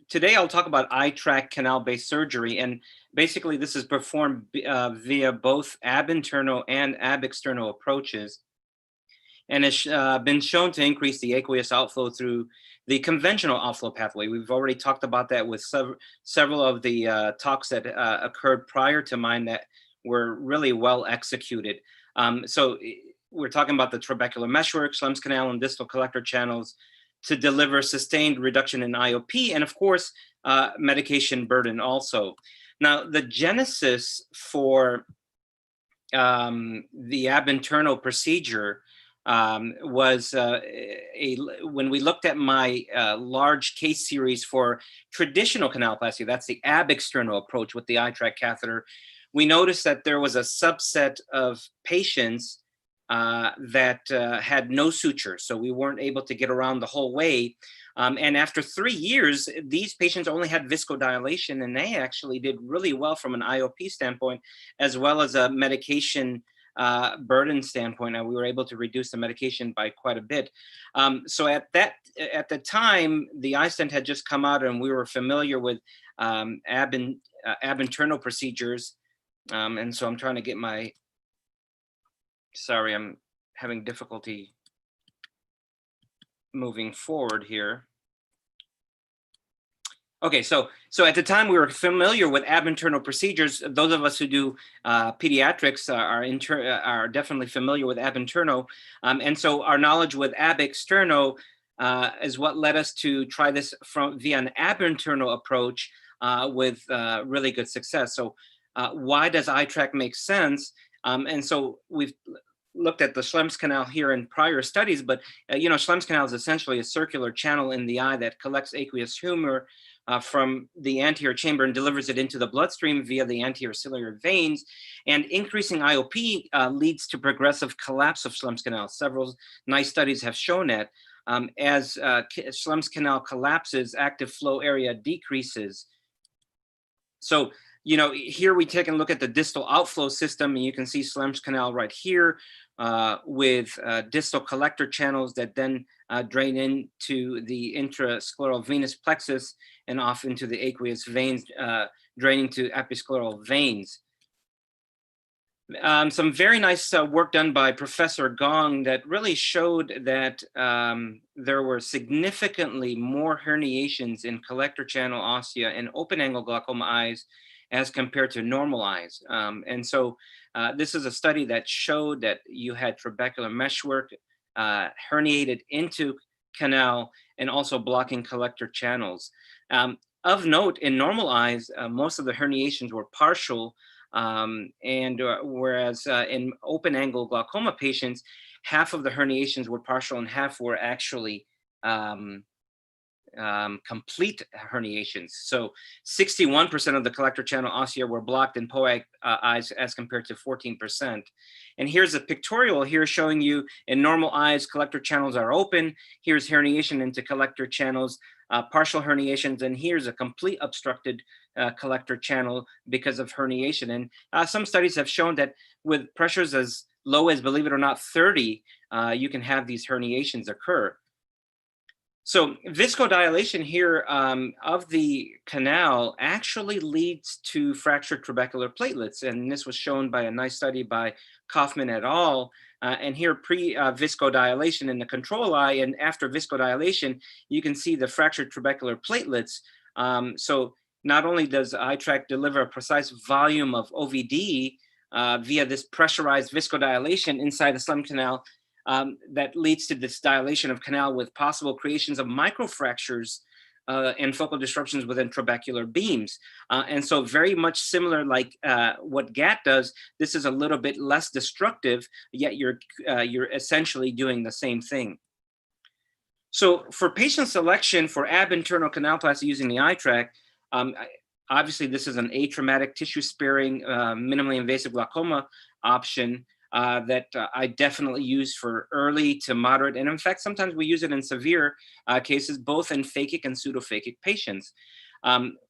today I'll talk about eye tract canal-based surgery, and basically this is performed via both ab internal and ab external approaches, and it's been shown to increase the aqueous outflow through the conventional outflow pathway. We've already talked about that with several of the talks that occurred prior to mine that were really well executed. So we're talking about the trabecular meshwork, Schlemm's canal, and distal collector channels to deliver sustained reduction in IOP, and of course, medication burden also. Now, the genesis for the ab internal procedure was when we looked at my large case series for traditional canaloplasty, that's the ab external approach with the eye tract catheter, we noticed that there was a subset of patients that had no suture. So we weren't able to get around the whole way. And after 3 years, these patients only had viscodilation, and they actually did really well from an IOP standpoint, as well as a medication burden standpoint. And we were able to reduce the medication by quite a bit. So at the time, the iStent had just come out, and we were familiar with ab internal procedures. And so I'm trying to get my, sorry, I'm having difficulty moving forward here. Okay, so at the time we were familiar with ab internal procedures. Those of us who do pediatrics are definitely familiar with ab internal, and so our knowledge with ab external is what led us to try this via an ab internal approach with really good success. So why does eye tract make sense? And so we've looked at the Schlemm's canal here in prior studies, but Schlemm's canal is essentially a circular channel in the eye that collects aqueous humor from the anterior chamber and delivers it into the bloodstream via the anterior ciliary veins. And increasing IOP leads to progressive collapse of Schlemm's canal. Several nice studies have shown that. As Schlemm's canal collapses, active flow area decreases. So, you know, here we take a look at the distal outflow system, and you can see Schlemm's canal right here with distal collector channels that then drain into the intrascleral venous plexus and off into the aqueous veins, draining to episcleral veins. Some very nice work done by Professor Gong that really showed that there were significantly more herniations in collector channel ossia in open angle glaucoma eyes as compared to normal eyes. And so this is a study that showed that you had trabecular meshwork herniated into canal and also blocking collector channels. Of note, in normal eyes, most of the herniations were partial, whereas in open angle glaucoma patients, half of the herniations were partial and half were actually complete herniations. So 61% of the collector channel ossia were blocked in POAG eyes as compared to 14%. And here's a pictorial here showing you in normal eyes, collector channels are open. Here's herniation into collector channels, partial herniations, and here's a complete obstructed collector channel because of herniation. And some studies have shown that with pressures as low as, believe it or not, 30, you can have these herniations occur. So viscodilation here of the canal actually leads to fractured trabecular platelets. And this was shown by a nice study by Kaufman et al. And here pre-viscodilation in the control eye and after viscodilation, you can see the fractured trabecular platelets. So not only does eye tract deliver a precise volume of OVD via this pressurized viscodilation inside the Schlemm canal, that leads to this dilation of canal with possible creations of microfractures and focal disruptions within trabecular beams. And so very much similar like what GATT does, this is a little bit less destructive, yet you're essentially doing the same thing. So for patient selection for ab internal canalplasty using the eye tract, obviously this is an atraumatic tissue sparing, minimally invasive glaucoma option that I definitely use for early to moderate. And in fact, sometimes we use it in severe cases, both in phakic and pseudophakic patients.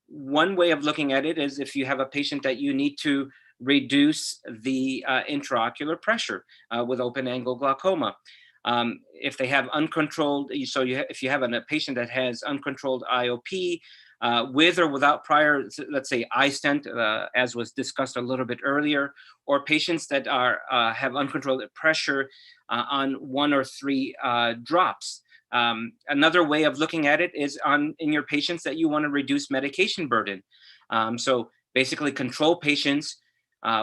One way of looking at it is if you have a patient that you need to reduce the intraocular pressure with open angle glaucoma. If they have uncontrolled, so if you have a patient that has uncontrolled IOP, with or without prior, let's say, eye stent, as was discussed a little bit earlier, or patients that have uncontrolled pressure on 1 or 3 drops. Another way of looking at it is in your patients that you want to reduce medication burden. So basically control patients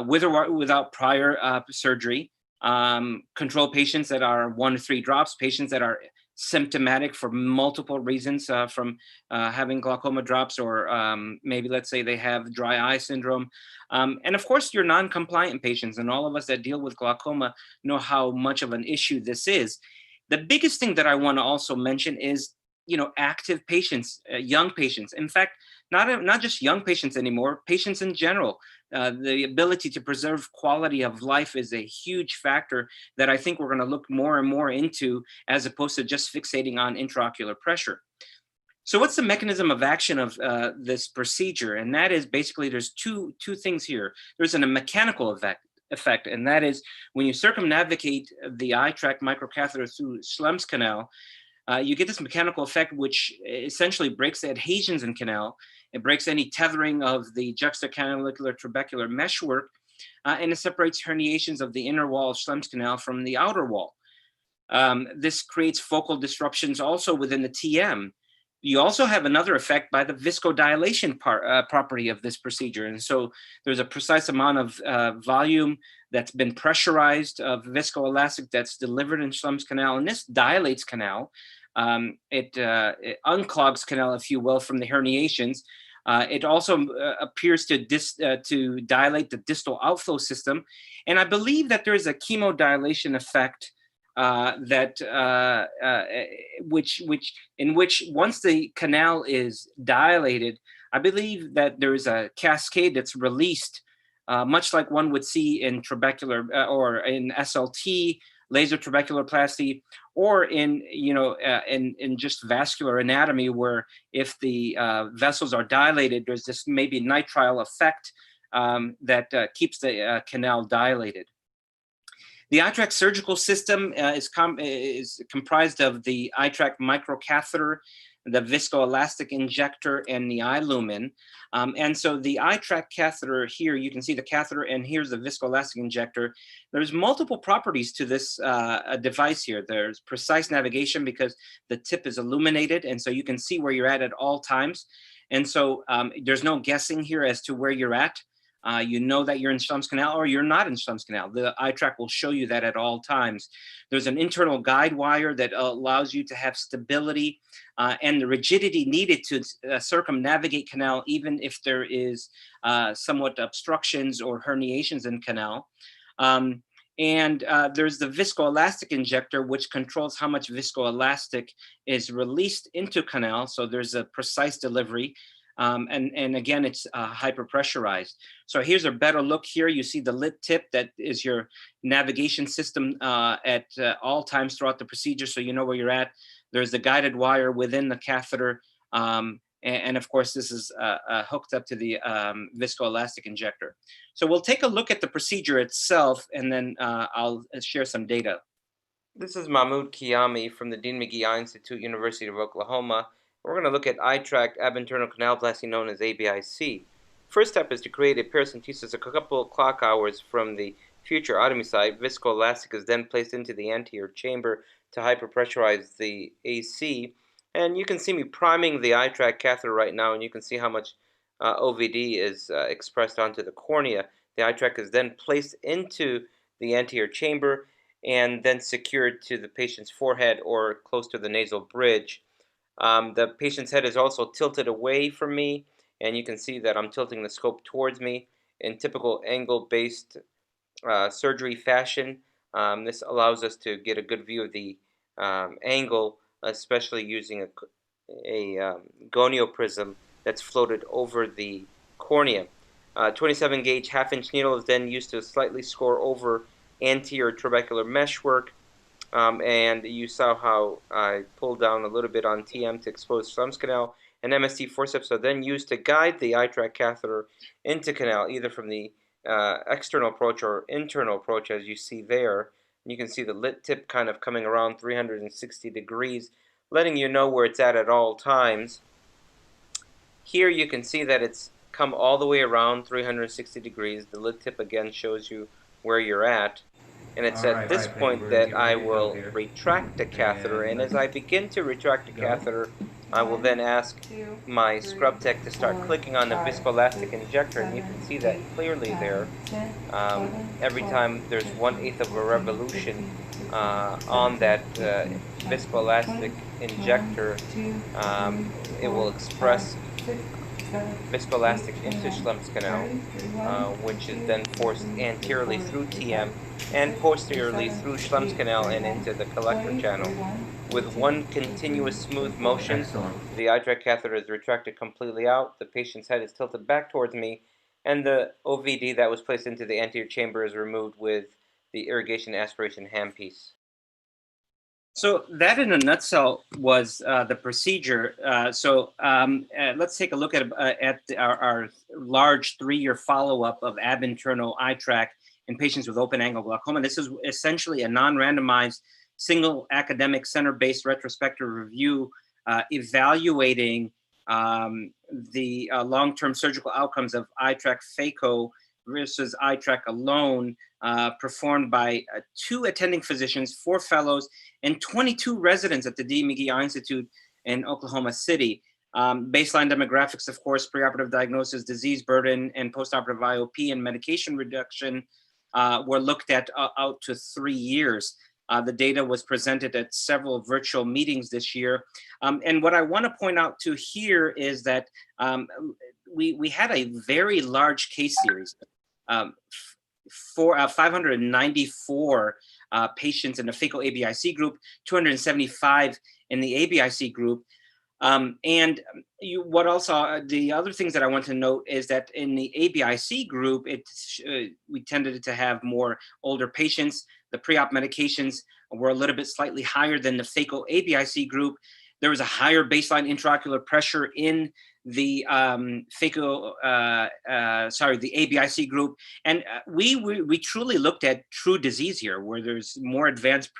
with or without prior surgery, control patients that are 1 to 3 drops, patients that are symptomatic for multiple reasons from having glaucoma drops, or maybe let's say they have dry eye syndrome. And of course, your non-compliant patients, and all of us that deal with glaucoma know how much of an issue this is. The biggest thing that I want to also mention is, active patients, young patients. In fact, not just young patients anymore, patients in general. The ability to preserve quality of life is a huge factor that I think we're going to look more and more into, as opposed to just fixating on intraocular pressure. So what's the mechanism of action of this procedure? And that is basically there's two things here. There's a mechanical effect, and that is when you circumnavigate the eye tract microcatheter through Schlemm's canal, you get this mechanical effect which essentially breaks the adhesions in canal. It breaks any tethering of the juxtacanalicular trabecular meshwork, and it separates herniations of the inner wall of Schlemm's canal from the outer wall. This creates focal disruptions also within the TM. You also have another effect by the viscodilation property of this procedure. And so there's a precise amount of volume that's been pressurized of viscoelastic that's delivered in Schlemm's canal, and this dilates canal. It unclogs canal, if you will, from the herniations. It also appears to dilate the distal outflow system. And I believe that there is a chemodilation effect in which once the canal is dilated, I believe that there is a cascade that's released, much like one would see in trabecular or in SLT, laser trabeculoplasty, or in in just vascular anatomy, where if the vessels are dilated, there's this maybe nitrile effect that keeps the canal dilated. The iTrack surgical system is comprised of the iTrack microcatheter, the viscoelastic injector, and the iLumen. And so the iTrack catheter here, you can see the catheter, and here's the viscoelastic injector. There's multiple properties to this device here. There's precise navigation because the tip is illuminated, and so you can see where you're at all times. And so there's no guessing here as to where you're at. You know that you're in Schlemm's canal or you're not in Schlemm's canal. The iTrack will show you that at all times. There's an internal guide wire that allows you to have stability and the rigidity needed to circumnavigate canal, even if there is somewhat obstructions or herniations in canal. And there's the viscoelastic injector, which controls how much viscoelastic is released into canal. So there's a precise delivery. And again, it's hyperpressurized. So here's a better look here. You see the lit tip that is your navigation system at all times throughout the procedure, so you know where you're at. There's the guided wire within the catheter. And of course, this is hooked up to the viscoelastic injector. So we'll take a look at the procedure itself, and then I'll share some data. This is Mahmoud Kiyami from the Dean McGee Eye Institute, University of Oklahoma. We're going to look at iTrack ab internal canaloplasty, known as ABIC. First step is to create a paracentesis a couple of clock hours from the future otomy site. Viscoelastic is then placed into the anterior chamber to hyperpressurize the AC. And you can see me priming the iTrack catheter right now, and you can see how much OVD is expressed onto the cornea. The iTrack is then placed into the anterior chamber and then secured to the patient's forehead or close to the nasal bridge. The patient's head is also tilted away from me, and you can see that I'm tilting the scope towards me in typical angle-based surgery fashion. This allows us to get a good view of the angle, especially using a gonioprism that's floated over the cornea. 27 gauge half-inch needle is then used to slightly score over anterior trabecular meshwork. And you saw how I pulled down a little bit on TM to expose Schlemm's canal, and MST forceps are then used to guide the iTrack catheter into canal, either from the external approach or internal approach, as you see there. You can see the lit tip kind of coming around 360 degrees, letting you know where it's at all times. Here you can see that it's come all the way around 360 degrees. The lit tip again shows you where you're at. And it's at this point that I will retract the catheter, and as I begin to retract the catheter, I will then ask my scrub tech to start clicking on the viscoelastic injector, and you can see that clearly there. Every time there's 1/8 of a revolution on that viscoelastic injector, it will express viscoelastic into Schlemm's canal, which is then forced anteriorly through TM and posteriorly through Schlemm's canal and into the collector channel. With one continuous smooth motion, the iTrack catheter is retracted completely out, the patient's head is tilted back towards me, and the OVD that was placed into the anterior chamber is removed with the irrigation aspiration handpiece. So that in a nutshell was the procedure. Let's take a look at our large 3-year follow-up of ab internal iTrack in patients with open angle glaucoma. This is essentially a non-randomized, single academic center-based retrospective review evaluating the long-term surgical outcomes of iTrack phaco versus iTrack alone, performed by 2 attending physicians, 4 fellows, and 22 residents at the D. McGee Eye Institute in Oklahoma City. Baseline demographics, of course, preoperative diagnosis, disease burden, and postoperative IOP and medication reduction were looked at out to 3 years. The data was presented at several virtual meetings this year. And what I want to point out to here is that we had a very large case series. 594 patients in the phaco ABIC group, 275 in the ABIC group. What also, the other things that I want to note is that in the ABIC group, we tended to have more older patients. The pre-op medications were a little bit slightly higher than the phaco ABIC group. There was a higher baseline intraocular pressure in the the ABIC group. And we truly looked at true disease here, where there's more advanced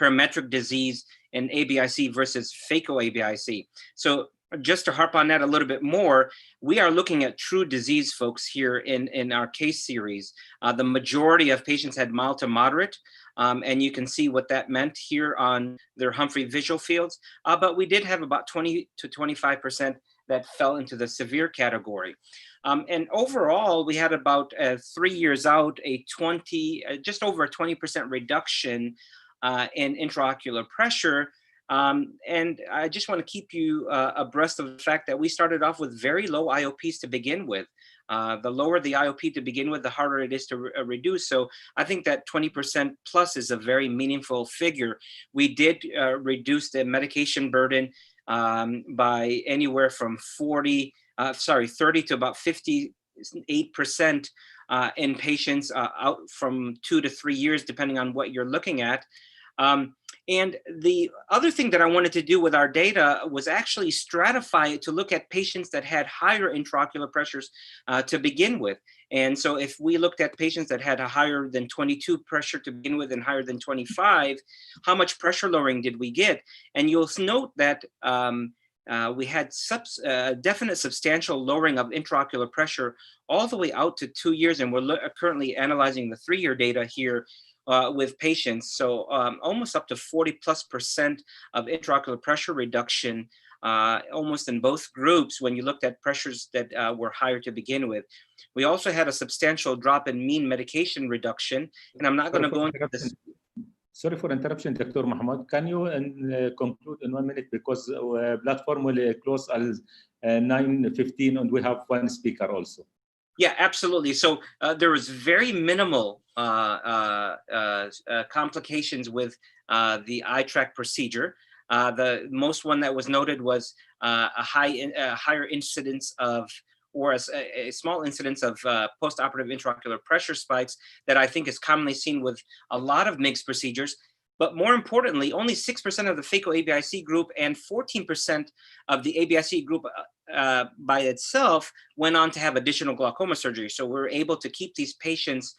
parametric disease in ABIC versus phaco ABIC. So just to harp on that a little bit more, we are looking at true disease, folks, here in our case series. The majority of patients had mild to moderate, and you can see what that meant here on their Humphrey visual fields. But we did have about 20 to 25% that fell into the severe category. And overall, we had about 3 years out, just over a 20% reduction in intraocular pressure. And I just want to keep you abreast of the fact that we started off with very low IOPs to begin with. The lower the IOP to begin with, the harder it is to reduce. So I think that 20% plus is a very meaningful figure. We did reduce the medication burden by anywhere from 30 to about 58% in patients out from 2 to 3 years, depending on what you're looking at. And the other thing that I wanted to do with our data was actually stratify it to look at patients that had higher intraocular pressures to begin with. And so if we looked at patients that had a higher than 22 pressure to begin with and higher than 25, how much pressure lowering did we get? And you'll note that we had definite substantial lowering of intraocular pressure all the way out to 2 years. And we're currently analyzing the 3-year data here with patients. So almost up to 40+% of intraocular pressure reduction, almost in both groups when you looked at pressures that were higher to begin with. We also had a substantial drop in mean medication reduction, and I'm not going to go into this. Sorry for interruption, Dr. Mahmoud. Can you conclude in 1 minute, because platform will close at 9:15 and we have one speaker also. Yeah, absolutely. So there was very minimal complications with the iTrack procedure. The most one that was noted was a higher incidence of, or a small incidence of postoperative intraocular pressure spikes that I think is commonly seen with a lot of MIGS procedures. But more importantly, only 6% of the phaco ABIC group and 14% of the ABIC group by itself went on to have additional glaucoma surgery. So we're able to keep these patients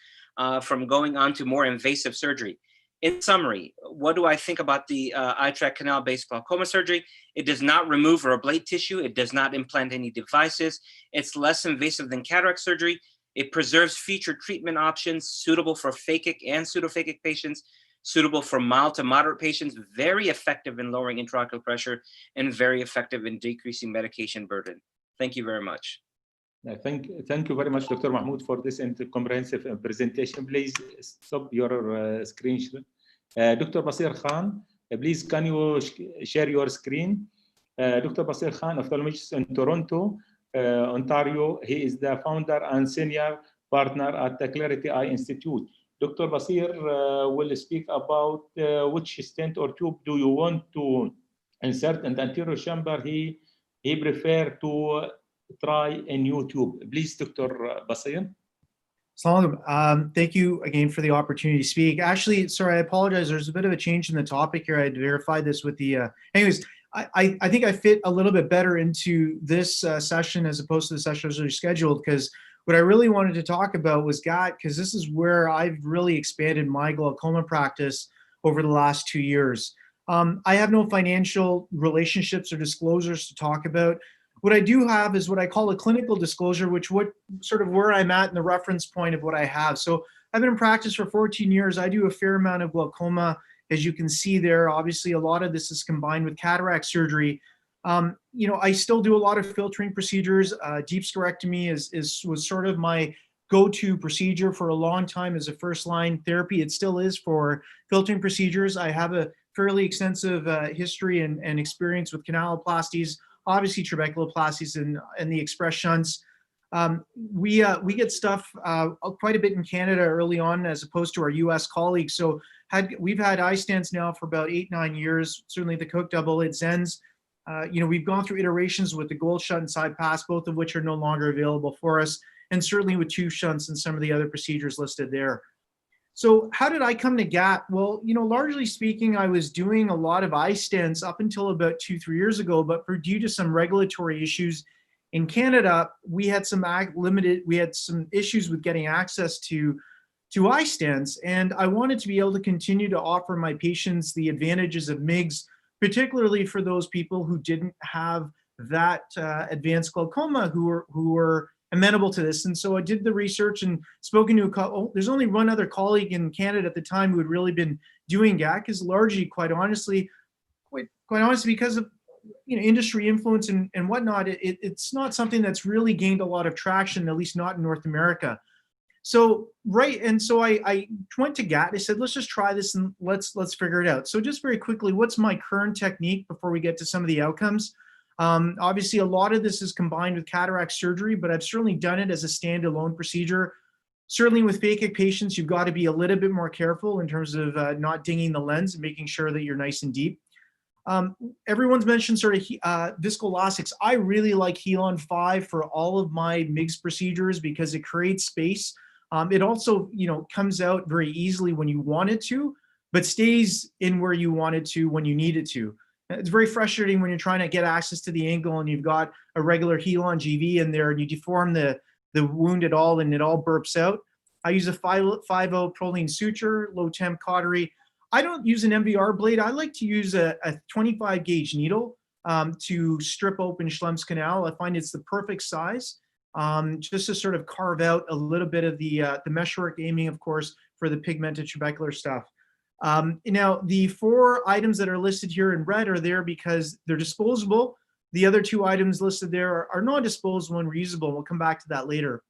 from going on to more invasive surgery. In summary, what do I think about the iTrack canal-based glaucoma surgery? It does not remove or ablate tissue. It does not implant any devices. It's less invasive than cataract surgery. It preserves future treatment options suitable for phakic and pseudophakic patients, suitable for mild to moderate patients, very effective in lowering intraocular pressure, and very effective in decreasing medication burden. Thank you very much. Thank you very much, Dr. Mahmoud, for this comprehensive presentation. Please stop your screen. Dr. Basir Khan, please can you share your screen? Dr. Basir Khan, ophthalmologist in Toronto, Ontario. He is the founder and senior partner at the Clarity Eye Institute. Dr. Basir will speak about which stent or tube do you want to insert in the anterior chamber. He prefer to try a new tube. Please, Dr. Basir. Thank you again for the opportunity to speak. Actually, sorry, I apologize. There's a bit of a change in the topic here. I had verified this with the, anyways, I think I fit a little bit better into this session as opposed to the session I was scheduled, because what I really wanted to talk about was GAT, because this is where I've really expanded my glaucoma practice over the last 2 years. I have no financial relationships or disclosures to talk about. What I do have is what I call a clinical disclosure, which sort of where I'm at in the reference point of what I have. So I've been in practice for 14 years. I do a fair amount of glaucoma, as you can see there. Obviously, a lot of this is combined with cataract surgery. You know, I still do a lot of filtering procedures. Deep sclerectomy was sort of my go-to procedure for a long time as a first-line therapy. It still is for filtering procedures. I have a fairly extensive history and experience with canaloplasties, obviously trabeculoplasties and the express shunts. We get stuff quite a bit in Canada early on as opposed to our US colleagues. So we've had eye stents now for about 8-9 years. Certainly the Cook double lid Zens. We've gone through iterations with the gold shunt and side pass, both of which are no longer available for us, and certainly with tooth shunts and some of the other procedures listed there. So how did I come to GAT? Well, largely speaking, I was doing a lot of eye stents up until about 2-3 years ago, but due to some regulatory issues in Canada, we had some issues with getting access to eye stents, and I wanted to be able to continue to offer my patients the advantages of MIGS, particularly for those people who didn't have that advanced glaucoma, who were amenable to this. And so I did the research and spoken to there's only one other colleague in Canada at the time who had really been doing GAT, because largely, quite honestly, because of industry influence and whatnot, it's not something that's really gained a lot of traction, at least not in North America. So I went to GAT. I said, let's just try this and let's figure it out. So just very quickly, what's my current technique before we get to some of the outcomes? Obviously, a lot of this is combined with cataract surgery, but I've certainly done it as a standalone procedure. Certainly with phakic patients, you've got to be a little bit more careful in terms of not dinging the lens and making sure that you're nice and deep. Everyone's mentioned sort of viscoelastics. I really like Helon 5 for all of my MIGS procedures because it creates space. It also, comes out very easily when you want it to, but stays in where you want it to when you need it to. It's very frustrating when you're trying to get access to the angle and you've got a regular Helon GV in there and you deform the wound at all and it all burps out. I use a 5.0 Prolene suture, low temp cautery. I don't use an MVR blade. I like to use a 25 gauge needle to strip open Schlemm's canal. I find it's the perfect size. Just to sort of carve out a little bit of the meshwork, aiming, of course, for the pigmented trabecular stuff. Now, the 4 items that are listed here in red are there because they're disposable. The other 2 items listed there are non-disposable and reusable. We'll come back to that later.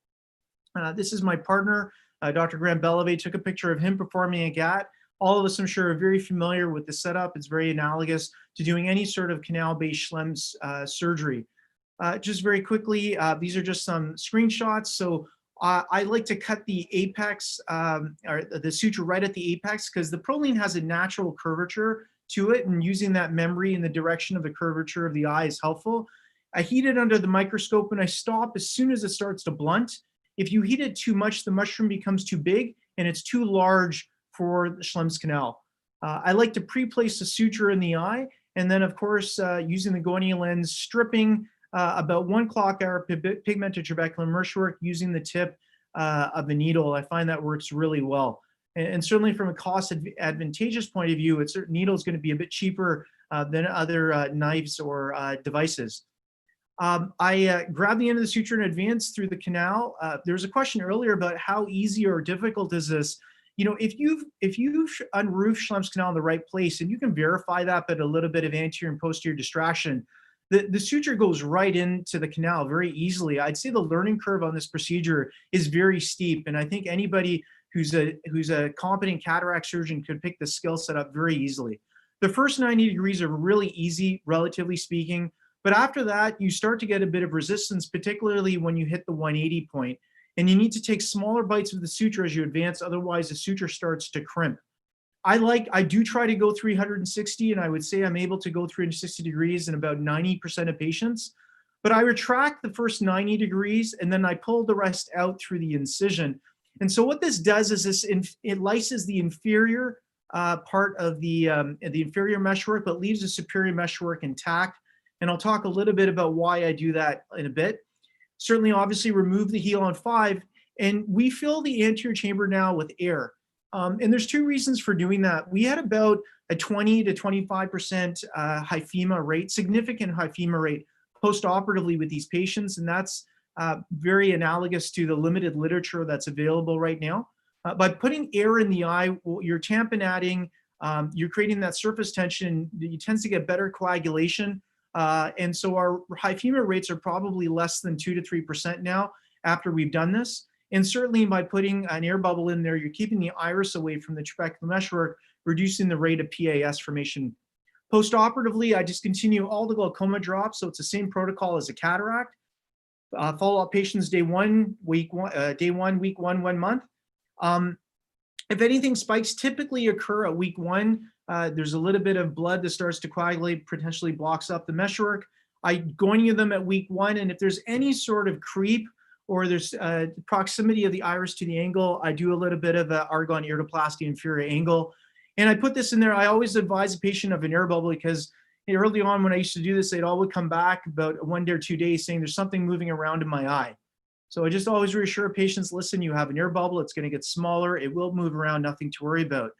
This is my partner, Dr. Graham Bellavey. Took a picture of him performing a GAT. All of us, I'm sure, are very familiar with the setup. It's very analogous to doing any sort of canal-based Schlemm's surgery. Just very quickly, these are just some screenshots. So I like to cut the apex, or the suture right at the apex, because the Prolene has a natural curvature to it, and using that memory in the direction of the curvature of the eye is helpful. I heat it under the microscope and I stop as soon as it starts to blunt. If you heat it too much, the mushroom becomes too big and it's too large for the Schlemm's canal. I like to pre-place the suture in the eye, and then of course, using the Gonia lens, stripping about 1 clock hour pigmented trabecular meshwork using the tip of the needle. I find that works really well. And certainly from a cost advantageous point of view, needle is going to be a bit cheaper than other knives or devices. I grab the end of the suture in advance through the canal. There was a question earlier about how easy or difficult is this. If you've unroofed Schlemm's canal in the right place, and you can verify that, but a little bit of anterior and posterior distraction, the suture goes right into the canal very easily. I'd say the learning curve on this procedure is very steep, and I think anybody who's a competent cataract surgeon could pick the skill set up very easily. The first 90 degrees are really easy, relatively speaking, but after that, you start to get a bit of resistance, particularly when you hit the 180 point. And you need to take smaller bites of the suture as you advance, otherwise the suture starts to crimp. I do try to go 360, and I would say I'm able to go 360 degrees in about 90% of patients, but I retract the first 90 degrees and then I pull the rest out through the incision. And so what this does is it lyses the inferior part of the inferior meshwork, but leaves the superior meshwork intact. And I'll talk a little bit about why I do that in a bit. Certainly, obviously, remove the Helon 5, and we fill the anterior chamber now with air. And there's 2 reasons for doing that. We had about a 20 to 25% hyphema rate, significant hyphema rate post-operatively with these patients, and that's very analogous to the limited literature that's available right now. By putting air in the eye, you're tamponading, you're creating that surface tension, it tends to get better coagulation. And so our hyphema rates are probably less than 2 to 3% now after we've done this. And certainly by putting an air bubble in there, you're keeping the iris away from the trabecular meshwork, reducing the rate of PAS formation. Post-operatively, I just continue all the glaucoma drops, so it's the same protocol as a cataract. Follow up patients day 1, week 1, 1 month. If anything, spikes typically occur at week 1. There's a little bit of blood that starts to coagulate, potentially blocks up the meshwork. I gonio them at week 1, and if there's any sort of creep or there's proximity of the iris to the angle, I do a little bit of argon iridoplasty inferior angle. And I put this in there. I always advise a patient of an air bubble because early on when I used to do this, they'd all would come back about 1 or 2 days saying there's something moving around in my eye. So I just always reassure patients, listen, you have an air bubble, it's going to get smaller, it will move around, nothing to worry about.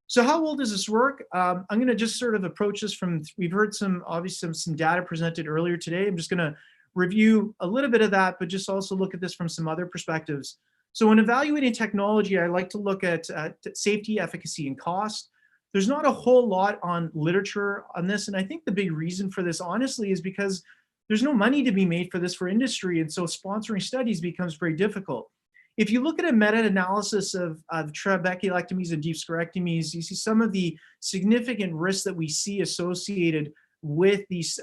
So how well does this work? I'm going to just sort of approach this from, we've heard obviously some data presented earlier today. I'm just going to review a little bit of that, but just also look at this from some other perspectives. So when evaluating technology, I like to look at safety, efficacy, and cost. There's not a whole lot on literature on this. And I think the big reason for this, honestly, is because there's no money to be made for this for industry. And so sponsoring studies becomes very difficult. If you look at a meta-analysis of trabeculectomies and deep sclerectomies, you see some of the significant risks that we see associated with these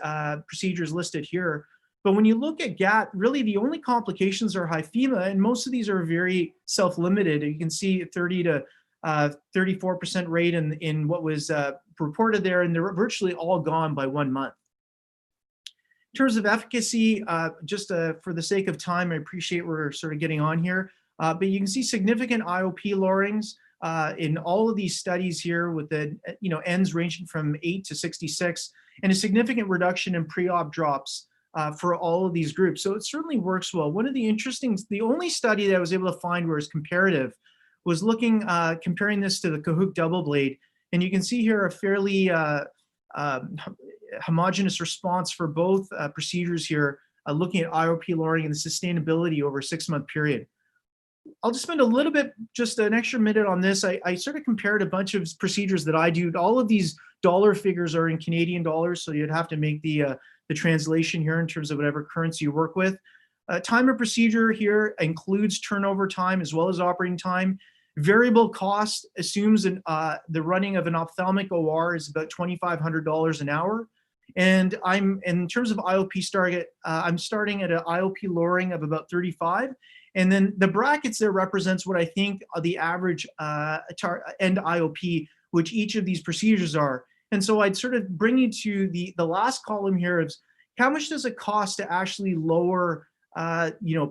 procedures listed here. But when you look at GAT, really the only complications are hyphema, and most of these are very self-limited. You can see 30 to 34% rate in what was reported there, and they're virtually all gone by 1 month. In terms of efficacy, just for the sake of time, I appreciate we're sort of getting on here, but you can see significant IOP lowerings in all of these studies here with the ends ranging from 8 to 66, and a significant reduction in pre-op drops for all of these groups. So it certainly works well. One of the only study that I was able to find where it's comparative was looking, comparing this to the Cahoot double blade. And you can see here a fairly homogeneous response for both procedures here, looking at IOP lowering and the sustainability over a 6-month period. I'll just spend a little bit, just an extra minute on this. I sort of compared a bunch of procedures that I do. All of these dollar figures are in Canadian dollars, so you'd have to make the translation here in terms of whatever currency you work with. Time of procedure here includes turnover time as well as operating time. Variable cost assumes the running of an ophthalmic OR is about $2,500 an hour. And in terms of IOP target, I'm starting at an IOP lowering of about 35. And then the brackets there represents what I think are the average end IOP, which each of these procedures are. And so I'd sort of bring you to the last column here of how much does it cost to actually lower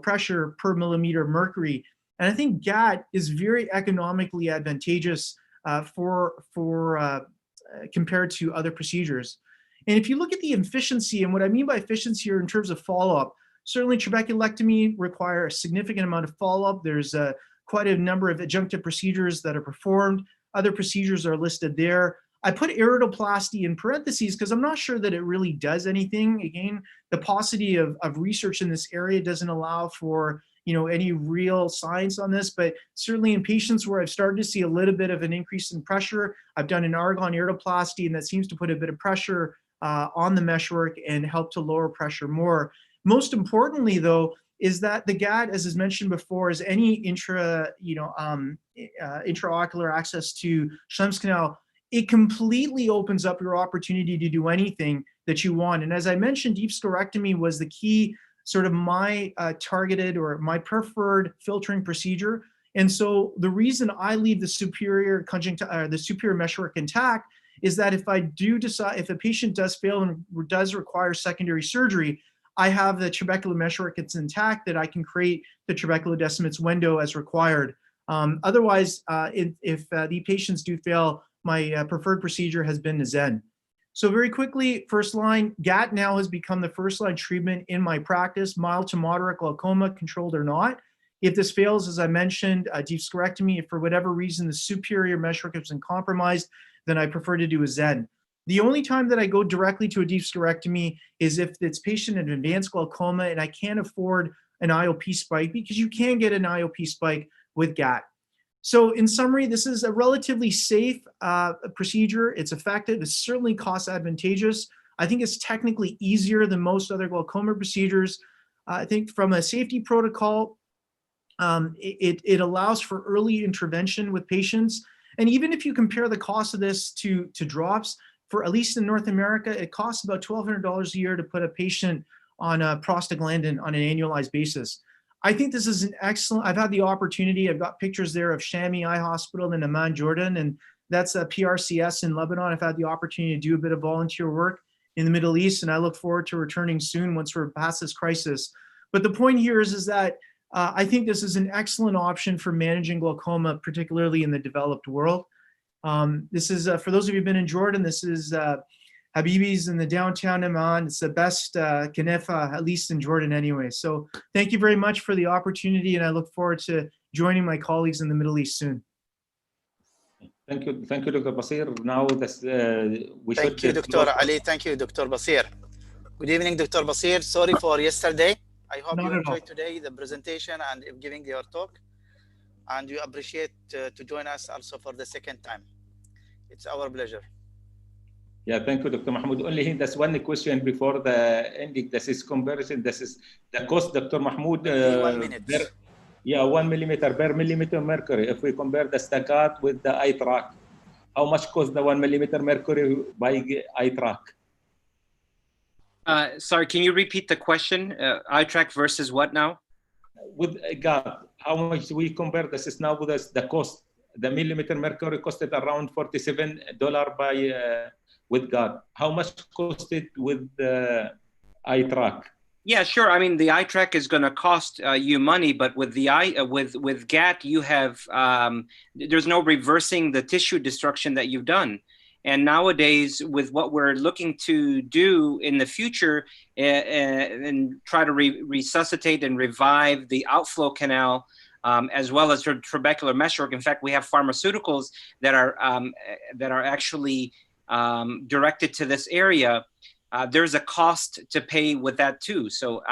pressure per millimeter of mercury. And I think GAT is very economically advantageous compared to other procedures. And if you look at the efficiency, and what I mean by efficiency here in terms of follow-up, certainly trabeculectomy require a significant amount of follow-up. There's quite a number of adjunctive procedures that are performed. Other procedures are listed there. I put iridoplasty in parentheses because I'm not sure that it really does anything. Again, the paucity of research in this area doesn't allow for any real science on this, but certainly in patients where I've started to see a little bit of an increase in pressure, I've done an argon iridoplasty, and that seems to put a bit of pressure on the meshwork and help to lower pressure more. Most importantly, though, is that the GAT, as is mentioned before, is any intraocular access to Schlemm's canal. It completely opens up your opportunity to do anything that you want. And as I mentioned, deep sclerectomy was the key sort of my targeted or my preferred filtering procedure. And so the reason I leave the superior meshwork intact is that if I do decide, if a patient does fail and does require secondary surgery, I have the trabecular meshwork that's intact that I can create the trabeculodescimate window as required. Otherwise, if the patients do fail, my preferred procedure has been Zen. So very quickly, first line, GAT now has become the first line treatment in my practice, mild to moderate glaucoma, controlled or not. If this fails, as I mentioned, deep sclerectomy, if for whatever reason the superior meshwork has been compromised, then I prefer to do a Zen. The only time that I go directly to a deep sclerectomy is if it's patient in advanced glaucoma and I can't afford an IOP spike, because you can get an IOP spike with GAT. So in summary, this is a relatively safe procedure. It's effective. It's certainly cost advantageous. I think it's technically easier than most other glaucoma procedures. I think from a safety protocol, it allows for early intervention with patients. And even if you compare the cost of this to drops, for at least in North America, it costs about $1,200 a year to put a patient on a prostaglandin on an annualized basis. I think this is an excellent, I've had the opportunity, I've got pictures there of Shami Eye Hospital in Amman, Jordan, and that's a PRCS in Lebanon. I've had the opportunity to do a bit of volunteer work in the Middle East, and I look forward to returning soon once we're past this crisis. But the point here is that I think this is an excellent option for managing glaucoma, particularly in the developed world. This is, for those of you who've been in Jordan, this is Habibi's in the downtown Amman. It's the best Kanefa, at least in Jordan anyway. So thank you very much for the opportunity, and I look forward to joining my colleagues in the Middle East soon. Thank you, Dr. Basir. Now this, we should. Thank you, Dr. Ali. Thank you, Dr. Basir. Good evening, Dr. Basir. Sorry for yesterday. I hope you enjoyed today the presentation and giving your talk, and you appreciate to join us also for the second time. It's our pleasure. Yeah, thank you, Dr. Mahmoud. Only that's one question before the ending. This is comparison. This is the cost, Dr. Mahmoud. 1 minute. Yeah, 1 millimeter per millimeter mercury. If we compare the Stacat with the eye track, how much cost the 1 millimeter mercury by eye track? Sorry, can you repeat the question? Eye track versus what now? With GAD, how much do we compare? This is now with the cost. The millimeter mercury costed around $47 by with GAD. How much costed with the eye track? Yeah, sure. I mean, the eye track is going to cost you money, but with the with GAT, you have there's no reversing the tissue destruction that you've done. And nowadays, with what we're looking to do in the future and try to resuscitate and revive the outflow canal, as well as trabecular meshwork. In fact, we have pharmaceuticals that are actually directed to this area. There's a cost to pay with that too. So,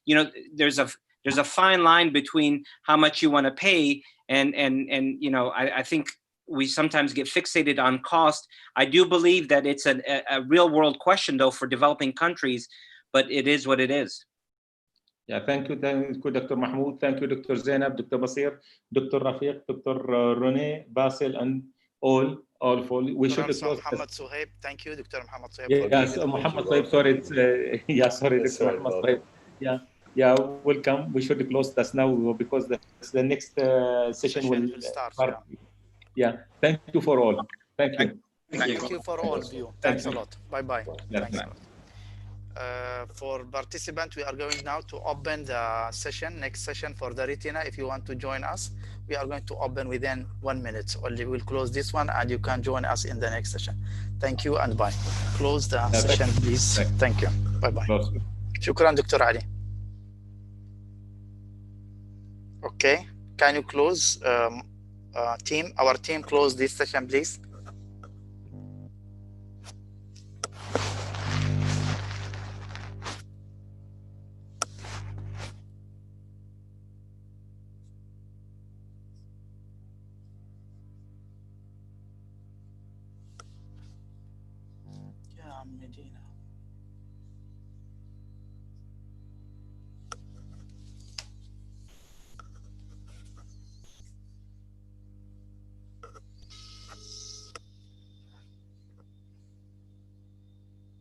you know, there's a fine line between how much you want to pay and you know, I think we sometimes get fixated on cost. I do believe that it's a real world question though for developing countries, but it is what it is. Yeah, thank you, Dr. Mahmoud. Thank you, Dr. Zainab, Dr. Basir, Dr. Rafiq, Dr. Rene, Basil, and all for we should close. Muhammad Suhaib, thank you, Dr. Muhammad Suhaib. Yes, Muhammad Suhaib, sorry, it's, yeah, sorry, Dr. Muhammad Suhaib. Yeah, welcome. We should close this now because the next session will start. Yeah, thank you for all. Thank you. Thank you for all of you. Thanks a lot. Bye-bye. Thanks a lot. For participants, we are going now to open the session, next session for the retina. If you want to join us, we are going to open within 1 minute. Only we'll close this one and you can join us in the next session. Thank you and bye. Close the session, please. Thank you. Bye-bye. Shukran, Dr. Ali. Okay, can you close, our team close this session, please? Medina.